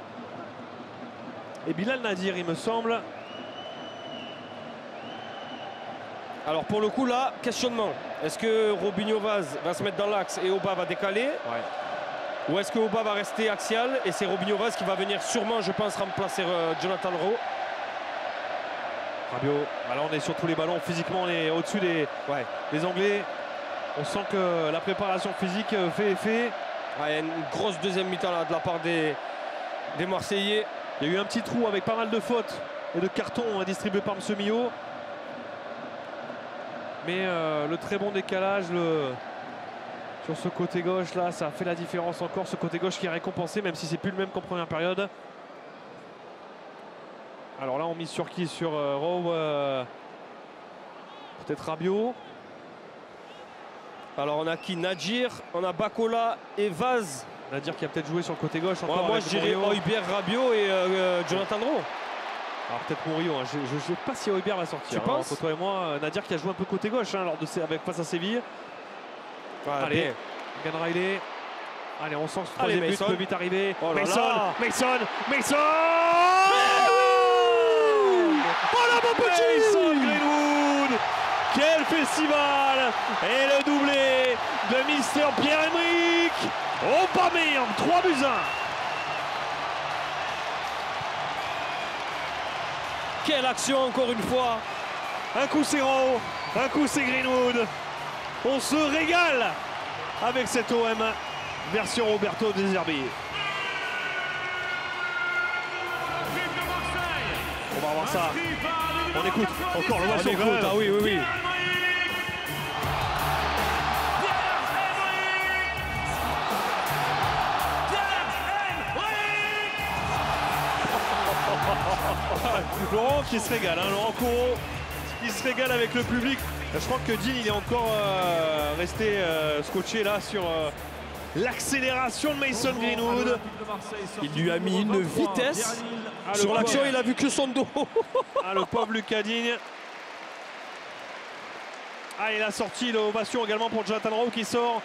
et Bilal Nadir, il me semble. Alors pour le coup là, questionnement. Est-ce que Robinho Vaz va se mettre dans l'axe et Oba va décaler? Ou est-ce que Oba va rester axial et c'est Robinho Vaz qui va venir sûrement, je pense, remplacer Jonathan Rowe? Rabiot, alors on est sur tous les ballons, physiquement on est au-dessus des Anglais. On sent que la préparation physique fait effet. Il y a une grosse deuxième mi-temps là de la part des Marseillais. Il y a eu un petit trou avec pas mal de fautes et de cartons distribués par M. Millot. Mais le très bon décalage sur ce côté gauche là, ça a fait la différence encore. Ce côté gauche qui est récompensé, même si c'est plus le même qu'en première période. Alors là on mise sur qui? Sur Rowe, peut-être Rabiot. Alors on a qui? Nadir, on a Bacola et Vaz. Nadir qui a peut-être joué sur le côté gauche. Moi je dirais Højbjerg, Rabiot et Jonathan Rowe. Alors peut-être Murillo, hein. Je ne sais pas si Højbjerg va sortir. Tu penses? Entre toi et moi, Nadir qui a joué un peu côté gauche hein, face à Séville. Allez, Gan Riley. Allez, on sent que ce troisième but peut vite arriver. Oh Mason. Oh là mon petit Mason Greenwood. Quel festival! Et le doublé de Mister Pierre-Emerick Aubameyang, 3-1. Quelle action encore une fois! Un coup c'est Rowe, un coup c'est Greenwood. On se régale avec cette OM version Roberto De Zerbi. On va voir ça. On écoute encore l'ovation. Ah oui. Laurent qui se régale, hein, Laurent Courreau qui se régale avec le public. Je crois que Dean il est encore resté scotché là sur l'accélération de Mason Greenwood. Il lui a mis une vitesse. Sur l'action, il a vu que son dos. Le pauvre Lucas Digne. Il a sorti l'ovation également pour Jonathan Rowe qui sort,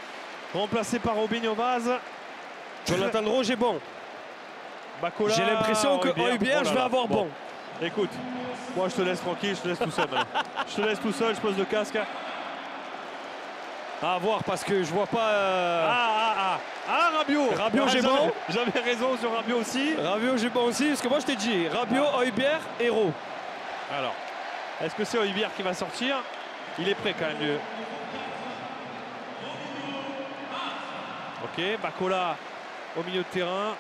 remplacé par Robinho Vaz. Jonathan Rowe est bon. J'ai l'impression que Højbjerg, je vais avoir bon. Écoute, moi je te laisse tranquille, je te laisse tout seul. Je te laisse tout seul, je pose le casque. À voir parce que je vois pas. Rabiot. Rabiot, j'ai bon. J'avais raison sur Rabiot aussi. Rabiot, j'ai bon aussi parce que moi je t'ai dit Rabiot, Højbjerg, Héros. Alors, est-ce que c'est Højbjerg qui va sortir? Il est prêt quand même, lui. Ok, Bacola au milieu de terrain.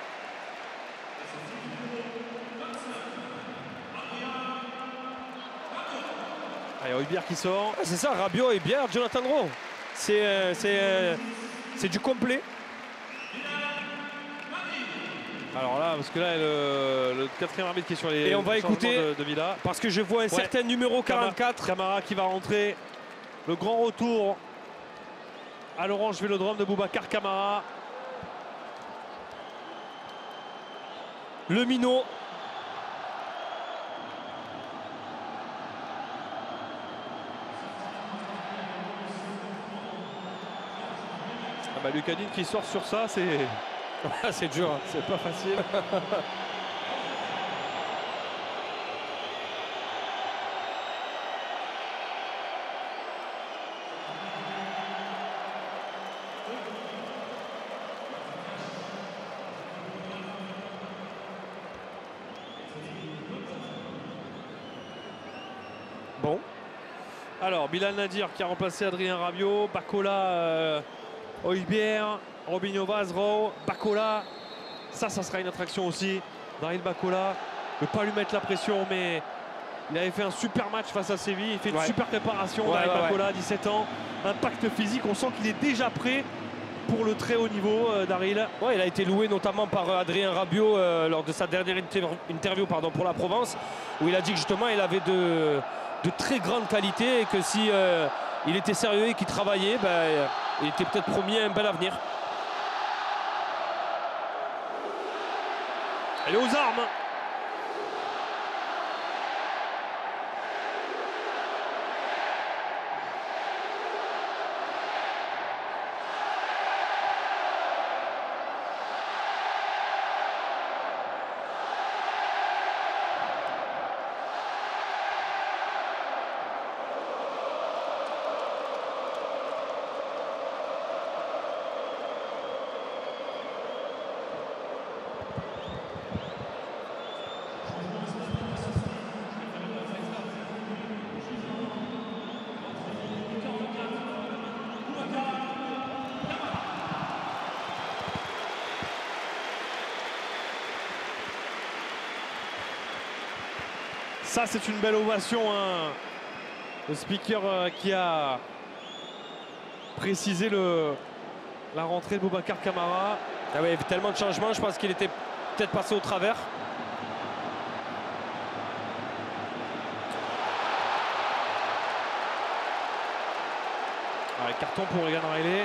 Allez, Højbjerg qui sort. C'est ça, Rabiot, Højbjerg, Jonathan Rowe. C'est du complet. Alors là, parce que là, le quatrième arbitre qui est sur les. Et on va écouter de Villa. Parce que je vois un certain numéro 44. Camara qui va rentrer. Le grand retour à l'Orange Vélodrome de Boubacar Camara. Le minot. Lucas Digne qui sort sur ça, c'est c'est dur, hein. C'est pas facile. Bon. Alors, Bilal Nadir qui a remplacé Adrien Rabiot, Bacola, Højbjerg, Robinho Vaz, Rowe, Bacola. Ça sera une attraction aussi. Daryl Bacola, ne pas lui mettre la pression, mais il avait fait un super match face à Séville. Il fait une super préparation. Daryl Bacola, 17 ans, impact physique. On sent qu'il est déjà prêt pour le très haut niveau, Daryl. Ouais, il a été loué notamment par Adrien Rabiot lors de sa dernière interview pour la Provence, où il a dit que justement il avait de très grandes qualités et que si il était sérieux et qu'il travaillait, il était peut-être promis à un bel avenir. Elle est aux armes. Ça, c'est une belle ovation. Hein. Le speaker qui a précisé la rentrée de Boubacar Camara. Ah ouais, il y avait tellement de changements, je pense qu'il était peut-être passé au travers. Ouais, carton pour Regan Riley.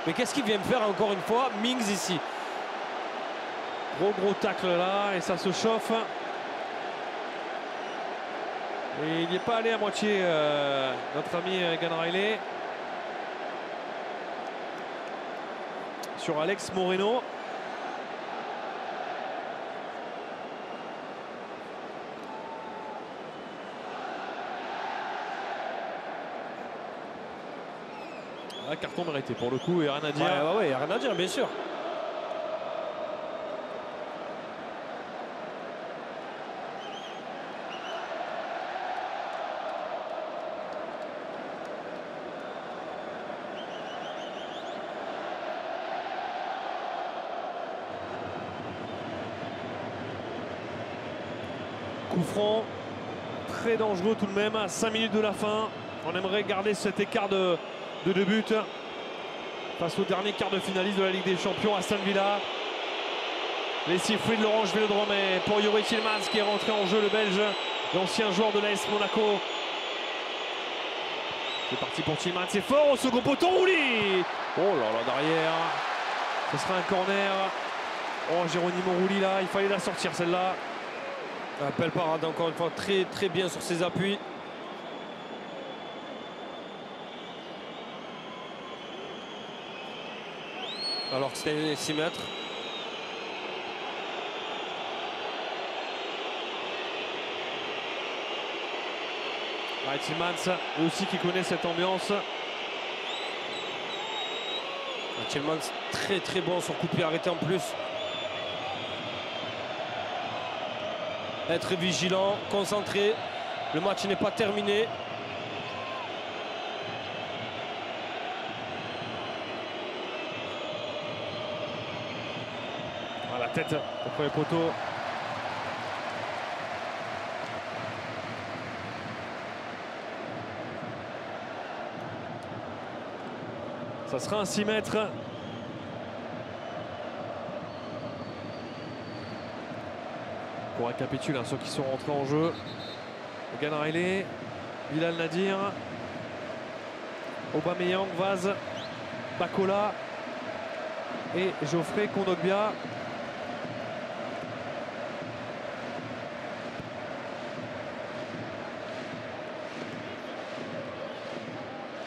Mais qu'est-ce qu'il vient de faire encore une fois, Mings ici? Gros tacle là et ça se chauffe. Et il n'y est pas allé à moitié, notre ami Regan Riley. Sur Alex Moreno. Ah, carton mérité pour le coup, et rien à dire. Ouais, rien à dire, bien sûr. Coup franc, très dangereux tout de même, à 5 minutes de la fin. On aimerait garder cet écart de 2 buts face au dernier quart de finaliste de la Ligue des Champions, Aston Villa. Les sifflets de l'Orange Vélodrome et pour Youri Tielemans qui est rentré en jeu, le Belge, l'ancien joueur de l'AS Monaco, C'est parti pour Tillman, c'est fort au second poteau, Rouli. Oh là là, derrière. Ce sera un corner. Oh, Geronimo Rouli là, il fallait la sortir celle-là. Belle parade encore une fois, très très bien sur ses appuis. Alors que c'était 6 mètres. Ouais, Tillman, eux aussi qui connaît cette ambiance. Tillman très très bon sur coup de pied arrêté en plus. Être vigilant, concentré. Le match n'est pas terminé. Ah, la tête au premier poteau. Ça sera un 6 mètres. On récapitule hein, ceux qui sont rentrés en jeu. Egan Riley, Bilal Nadir, Aubameyang, Vaz, Bakola et Geoffrey Kondogbia.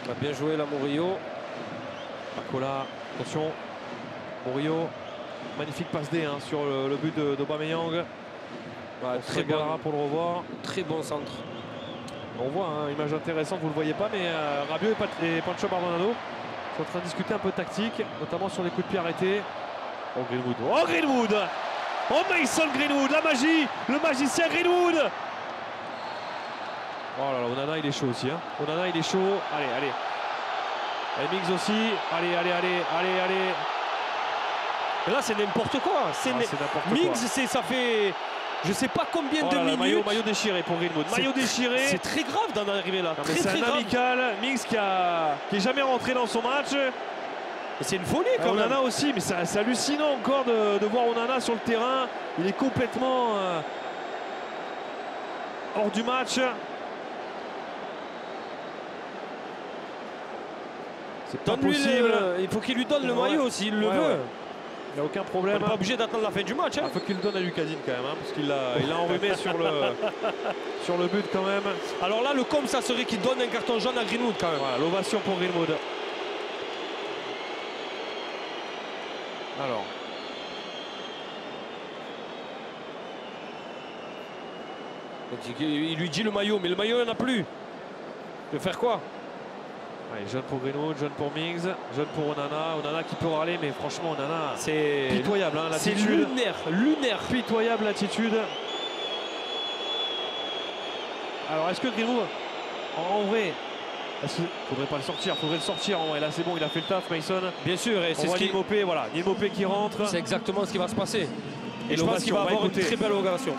On a bien joué là Murillo. Bakola, attention, Murillo, magnifique passe D hein, sur le but d'Aubameyang. Très bon pour le revoir. Très bon centre. On voit une image intéressante, vous ne le voyez pas, mais Rabiot et Pancho Maldonado sont en train de discuter un peu tactique, notamment sur les coups de pied arrêtés. Oh Greenwood, oh Greenwood, oh Mason Greenwood, la magie, le magicien Greenwood. Oh là là, Onana il est chaud aussi. Hein. Onana il est chaud. Allez, allez. Et Mings aussi. Allez, allez, allez, allez, allez. Et là c'est n'importe quoi. C'est n'importe quoi. Mings, ça fait. Je sais pas combien de là, minutes. Maillot déchiré pour Greenwood. Maillot déchiré. C'est très grave d'en arriver là. C'est un amical. Mings qui est jamais rentré dans son match. C'est une folie quand même. Onana aussi, mais c'est hallucinant encore de voir Onana sur le terrain. Il est complètement hors du match. C'est pas possible. Il faut qu'il lui donne le maillot s'il le veut. Il n'y a aucun problème. On n'est pas obligé d'attendre la fin du match. Il faut qu'il le donne à Lucadine quand même, parce qu'il l'a enrhumé sur le but quand même. Alors là, le com, ça serait qu'il donne un carton jaune à Greenwood quand même. Voilà, l'ovation pour Greenwood. Alors. Il lui dit le maillot, mais le maillot, il n'y en a plus. Il veut faire quoi? Allez, jeune pour Greenwood, jeune pour Mings, jeune pour Onana. Onana qui peut râler, mais franchement, Onana, c'est pitoyable. Hein, c'est lunaire. Pitoyable l'attitude. Alors, est-ce que Greenwood, en vrai, faudrait pas le sortir, faudrait le sortir en vrai. Là, c'est bon, il a fait le taf, Mason. Bien sûr, et c'est ce qui Mopé, voilà, Mopé qui rentre. C'est exactement ce qui va se passer. Et je pense qu'il va avoir une très belle ovation.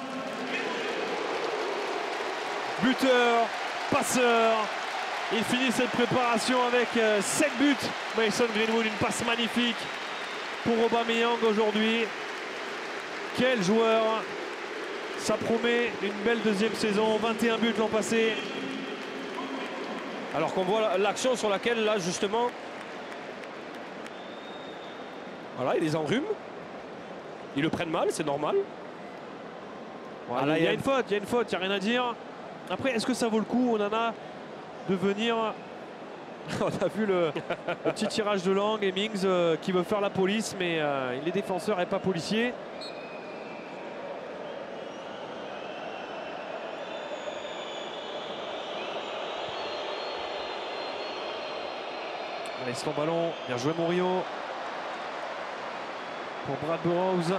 Buteur, passeur. Il finit cette préparation avec 7 buts. Mason Greenwood, une passe magnifique pour Aubameyang aujourd'hui. Quel joueur! Ça promet une belle deuxième saison. 21 buts l'an passé. Alors qu'on voit l'action sur laquelle, là, justement, voilà, il les enrhume. Ils le prennent mal, c'est normal. Voilà, il y a une faute, il n'y a rien à dire. Après, est-ce que ça vaut le coup, Onana, de venir... On a vu le petit tirage de langue et Mings qui veut faire la police, mais il est défenseur et pas policier. Allez, son ballon, bien joué Murillo. Pour Brad Burrows.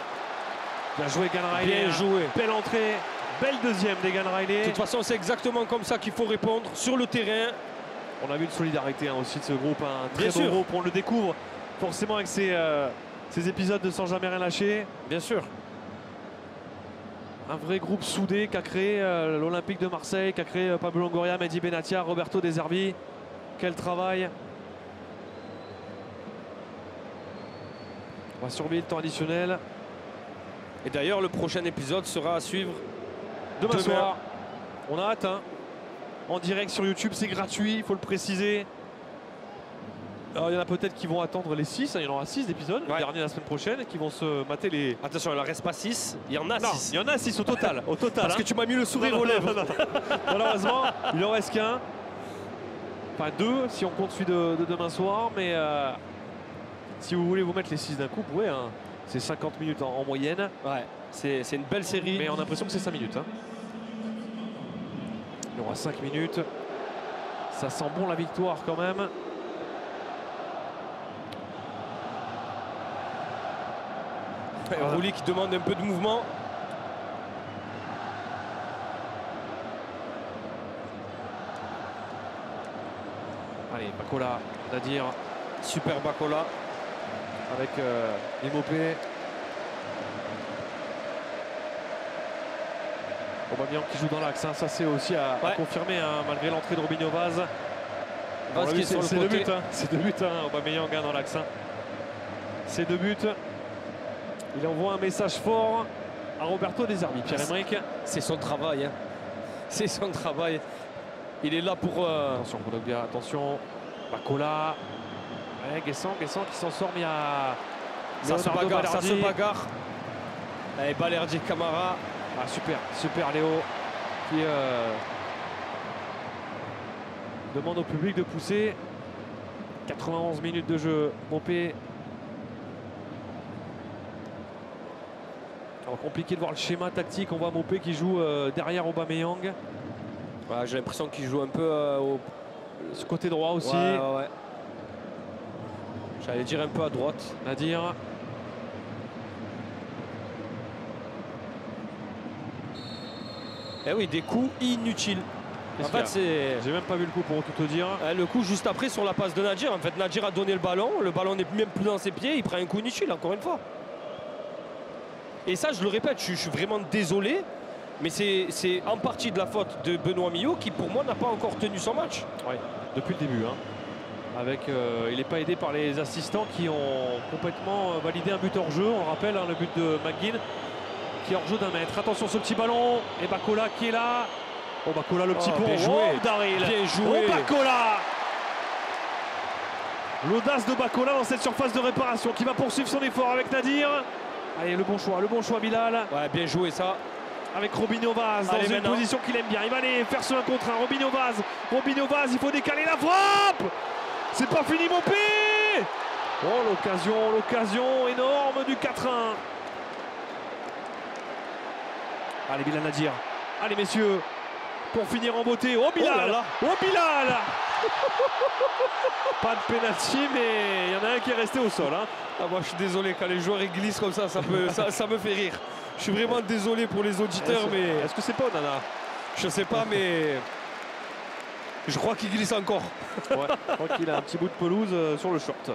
Bien joué Egan Riley. Bien joué. Belle entrée, belle deuxième d'Egan Riley. De toute façon, c'est exactement comme ça qu'il faut répondre sur le terrain. On a vu une solidarité aussi de ce groupe, un très Bien beau sûr. groupe. On le découvre forcément avec ces épisodes de Sans jamais rien lâcher. Bien sûr. Un vrai groupe soudé qu'a créé l'Olympique de Marseille, qu'a créé Pablo Longoria, Mehdi Benatia, Roberto De Zerbi. Quel travail. On va surveiller le temps additionnel. Et d'ailleurs, le prochain épisode sera à suivre Demain soir. On a hâte, hein. en direct sur YouTube. C'est gratuit, il faut le préciser. Alors, il y en a peut-être qui vont attendre les 6, il y en aura 6 d'épisodes, le dernier la semaine prochaine, qui vont se mater les... Attention, il en reste pas 6, il y en a 6. Il y en a 6 au total. Au total Parce que tu m'as mis le sourire aux lèvres. Malheureusement, il en reste qu'un. Enfin 2 si on compte celui de demain soir. Mais si vous voulez vous mettre les 6 d'un coup, vous pouvez. Hein. C'est 50 minutes en moyenne. Ouais, c'est une belle série. Mais on a l'impression que c'est 5 minutes. Hein. Il y aura 5 minutes. Ça sent bon la victoire quand même. Voilà. Roulis qui demande un peu de mouvement. Allez, Bacola, Nadir. Super Bacola. Avec Mopé. Aubameyang qui joue dans l'axe. Hein. Ça, c'est aussi à confirmer, hein, malgré l'entrée de Robinho Vaz. C'est 2 buts. Hein. C'est 2 buts, hein, Aubameyang dans l'axe. Hein. C'est 2 buts. Il envoie un message fort à Roberto De Zerbi. Pierre-Emerick. C'est son travail. Hein. C'est son travail. Il est là pour... Attention, Kondogbia, attention. Bacola. Ouais, Guessant qui s'en sort, mais il y a... Ça se bagarre. Allez, Balerdi, Camara. Ah, super Léo. Qui demande au public de pousser. 91 minutes de jeu. Mopé. Alors, compliqué de voir le schéma tactique. On voit Mopé qui joue derrière Aubameyang. Ouais, j'ai l'impression qu'il joue un peu ce côté droit aussi. Ouais. J'allais dire un peu à droite. Nadir. Eh oui, des coups inutiles. En fait, c'est... J'ai même pas vu le coup pour tout te dire. Le coup juste après sur la passe de Nadir. En fait, Nadir a donné le ballon n'est même plus dans ses pieds. Il prend un coup inutile, encore une fois. Et ça, je le répète, je suis vraiment désolé. Mais c'est en partie de la faute de Benoît Millot qui, pour moi, n'a pas encore tenu son match. Oui, depuis le début. Hein. Avec, il n'est pas aidé par les assistants qui ont complètement validé un but hors jeu. On rappelle hein, le but de McGinn qui est hors jeu d'1 mètre. Attention ce petit ballon. Et Bacola qui est là. Oh, Bacola le petit pont. Bien joué. Oh, Daryl. Bien joué. Oh, Bacola. L'audace de Bacola dans cette surface de réparation qui va poursuivre son effort avec Nadir. Allez, le bon choix Bilal. Ouais, bien joué ça. Avec Robinho Vaz dans une position qu'il aime bien. Il va aller faire ce 1 contre 1. Robinho Vaz, il faut décaler la frappe. C'est pas fini Mopé. Oh, l'occasion énorme du 4-1. Allez, Bilal Nadir. Allez, messieurs, pour finir en beauté. Oh, Bilal. Oh, Bilal. Pas de pénalty, mais il y en a un qui est resté au sol. Hein. Ah, moi, je suis désolé, quand les joueurs glissent comme ça, ça me fait rire. Je suis vraiment désolé pour les auditeurs, mais... Est-ce que c'est pas Onana? Je sais pas, mais... Je crois qu'il glisse encore. Ouais, je crois qu'il a un petit bout de pelouse sur le short.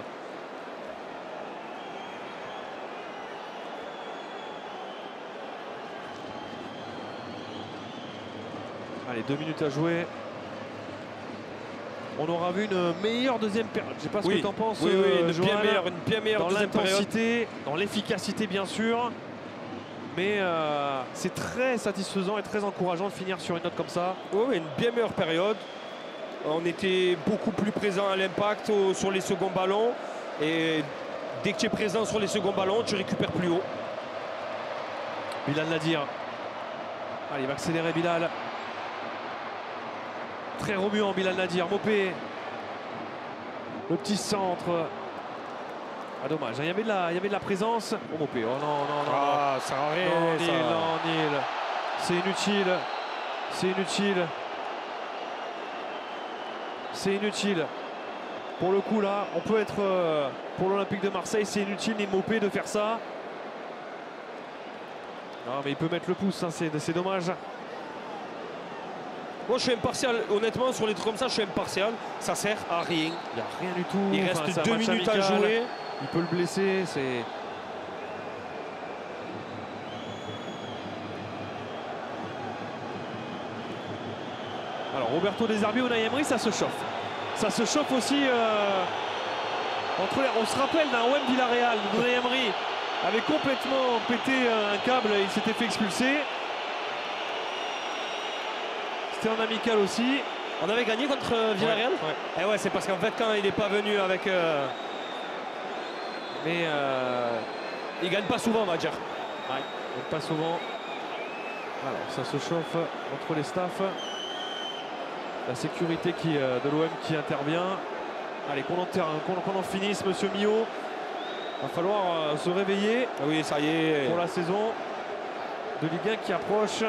Allez, 2 minutes à jouer. On aura vu une meilleure deuxième période. Je ne sais pas ce que tu en penses. Oui, une bien meilleure dans deuxième période. L'intensité, dans l'efficacité bien sûr. Mais c'est très satisfaisant et très encourageant de finir sur une note comme ça. Oui, une bien meilleure période. On était beaucoup plus présent à l'impact sur les seconds ballons. Et dès que tu es présent sur les seconds ballons, tu récupères plus haut. Bilal Nadir. Allez, il va accélérer Bilal. Très remuant Bilal Nadir. Mopé. Le petit centre. Ah, dommage, il y avait de la présence. Oh, Mopé. Oh non. Ah, ça sert à rien. Non, c'est inutile. C'est inutile. Pour le coup, là, on peut être pour l'Olympique de Marseille. C'est inutile, ni Mopé, de faire ça. Non, mais il peut mettre le pouce, hein, c'est dommage. Moi, je suis impartial. Honnêtement, sur les trucs comme ça, je suis impartial. Ça sert à rien. Il n'y a rien du tout. Il reste 2 minutes à jouer. Il peut le blesser. C'est... Alors, Roberto De Zerbi, Unai Emery, ça se chauffe. Ça se chauffe aussi. On se rappelle d'un OM Villarreal. Unai Emery avait complètement pété un câble. Il s'était fait expulser. C'était en amical aussi. On avait gagné contre Villarreal. Ouais. Et ouais, c'est parce qu'en fait, quand il n'est pas venu avec. Mais il gagne pas souvent, on va dire. Ouais, donc pas souvent. Alors ça se chauffe entre les staffs. La sécurité de l'OM qui intervient. Allez, qu'on en finisse, monsieur Millot. Va falloir se réveiller. Ah oui, ça y est. Pour la saison de Ligue 1 qui approche.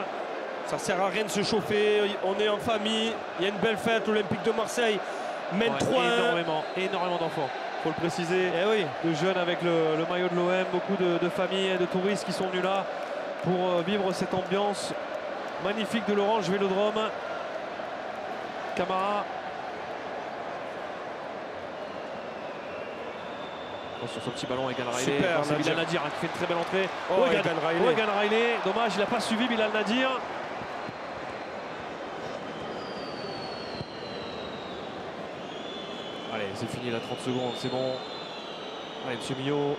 Ça sert à rien de se chauffer. On est en famille. Il y a une belle fête. L'Olympique de Marseille mène 3-1. Énormément d'enfants. Il faut le préciser. Eh oui. De jeunes avec le maillot de l'OM. Beaucoup de familles et de touristes qui sont venus là pour vivre cette ambiance magnifique de l'Orange Vélodrome. Camara. Sur ce petit ballon, Egan Riley. Super, c'est Bilal Nadir qui fait une très belle entrée. Egan Riley. Dommage, il n'a pas suivi Bilal Nadir. Allez, c'est fini la 30 secondes, c'est bon. Allez, monsieur Millot.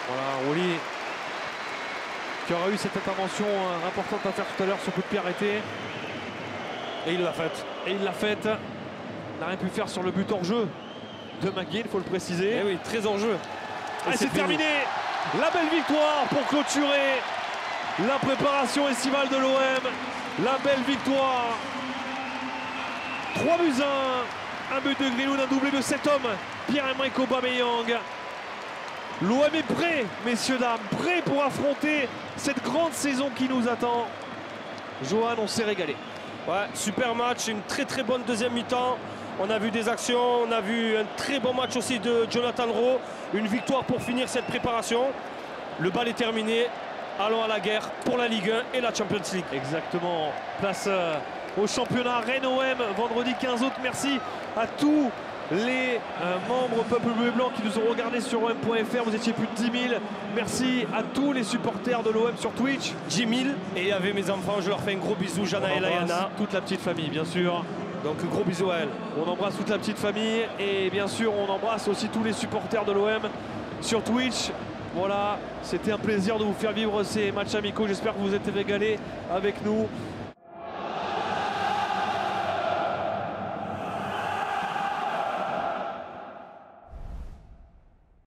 Voilà, Wally qui aura eu cette intervention importante à faire tout à l'heure sur coup de pied arrêté. Et il l'a faite. Et il l'a faite. N'a rien pu faire sur le but hors jeu de McGinn, il faut le préciser. Et oui, très en jeu. Et c'est terminé. La belle victoire pour clôturer la préparation estivale de l'OM. La belle victoire. 3 buts 1. Un but de Greenwood, un doublé de cet homme, Pierre-Emerick Aubameyang. L'OM est prêt, messieurs, dames, prêt pour affronter cette grande saison qui nous attend. Johan, on s'est régalé. Ouais, super match, une très très bonne deuxième mi-temps. On a vu des actions, on a vu un très bon match aussi de Jonathan Rowe. Une victoire pour finir cette préparation. Le bal est terminé. Allons à la guerre pour la Ligue 1 et la Champions League. Exactement. Place au championnat Rennes-OM vendredi 15 août. Merci à tous les membres Peuple Bleu et Blanc qui nous ont regardés sur OM.fr. Vous étiez plus de 10 000. Merci à tous les supporters de l'OM sur Twitch. 10 000. Et il y avait mes enfants, je leur fais un gros bisou, Jana et Layana. Toute la petite famille, bien sûr. Donc gros bisous à elle. On embrasse toute la petite famille et bien sûr on embrasse aussi tous les supporters de l'OM sur Twitch. Voilà, c'était un plaisir de vous faire vivre ces matchs amicaux. J'espère que vous vous êtes régalés avec nous.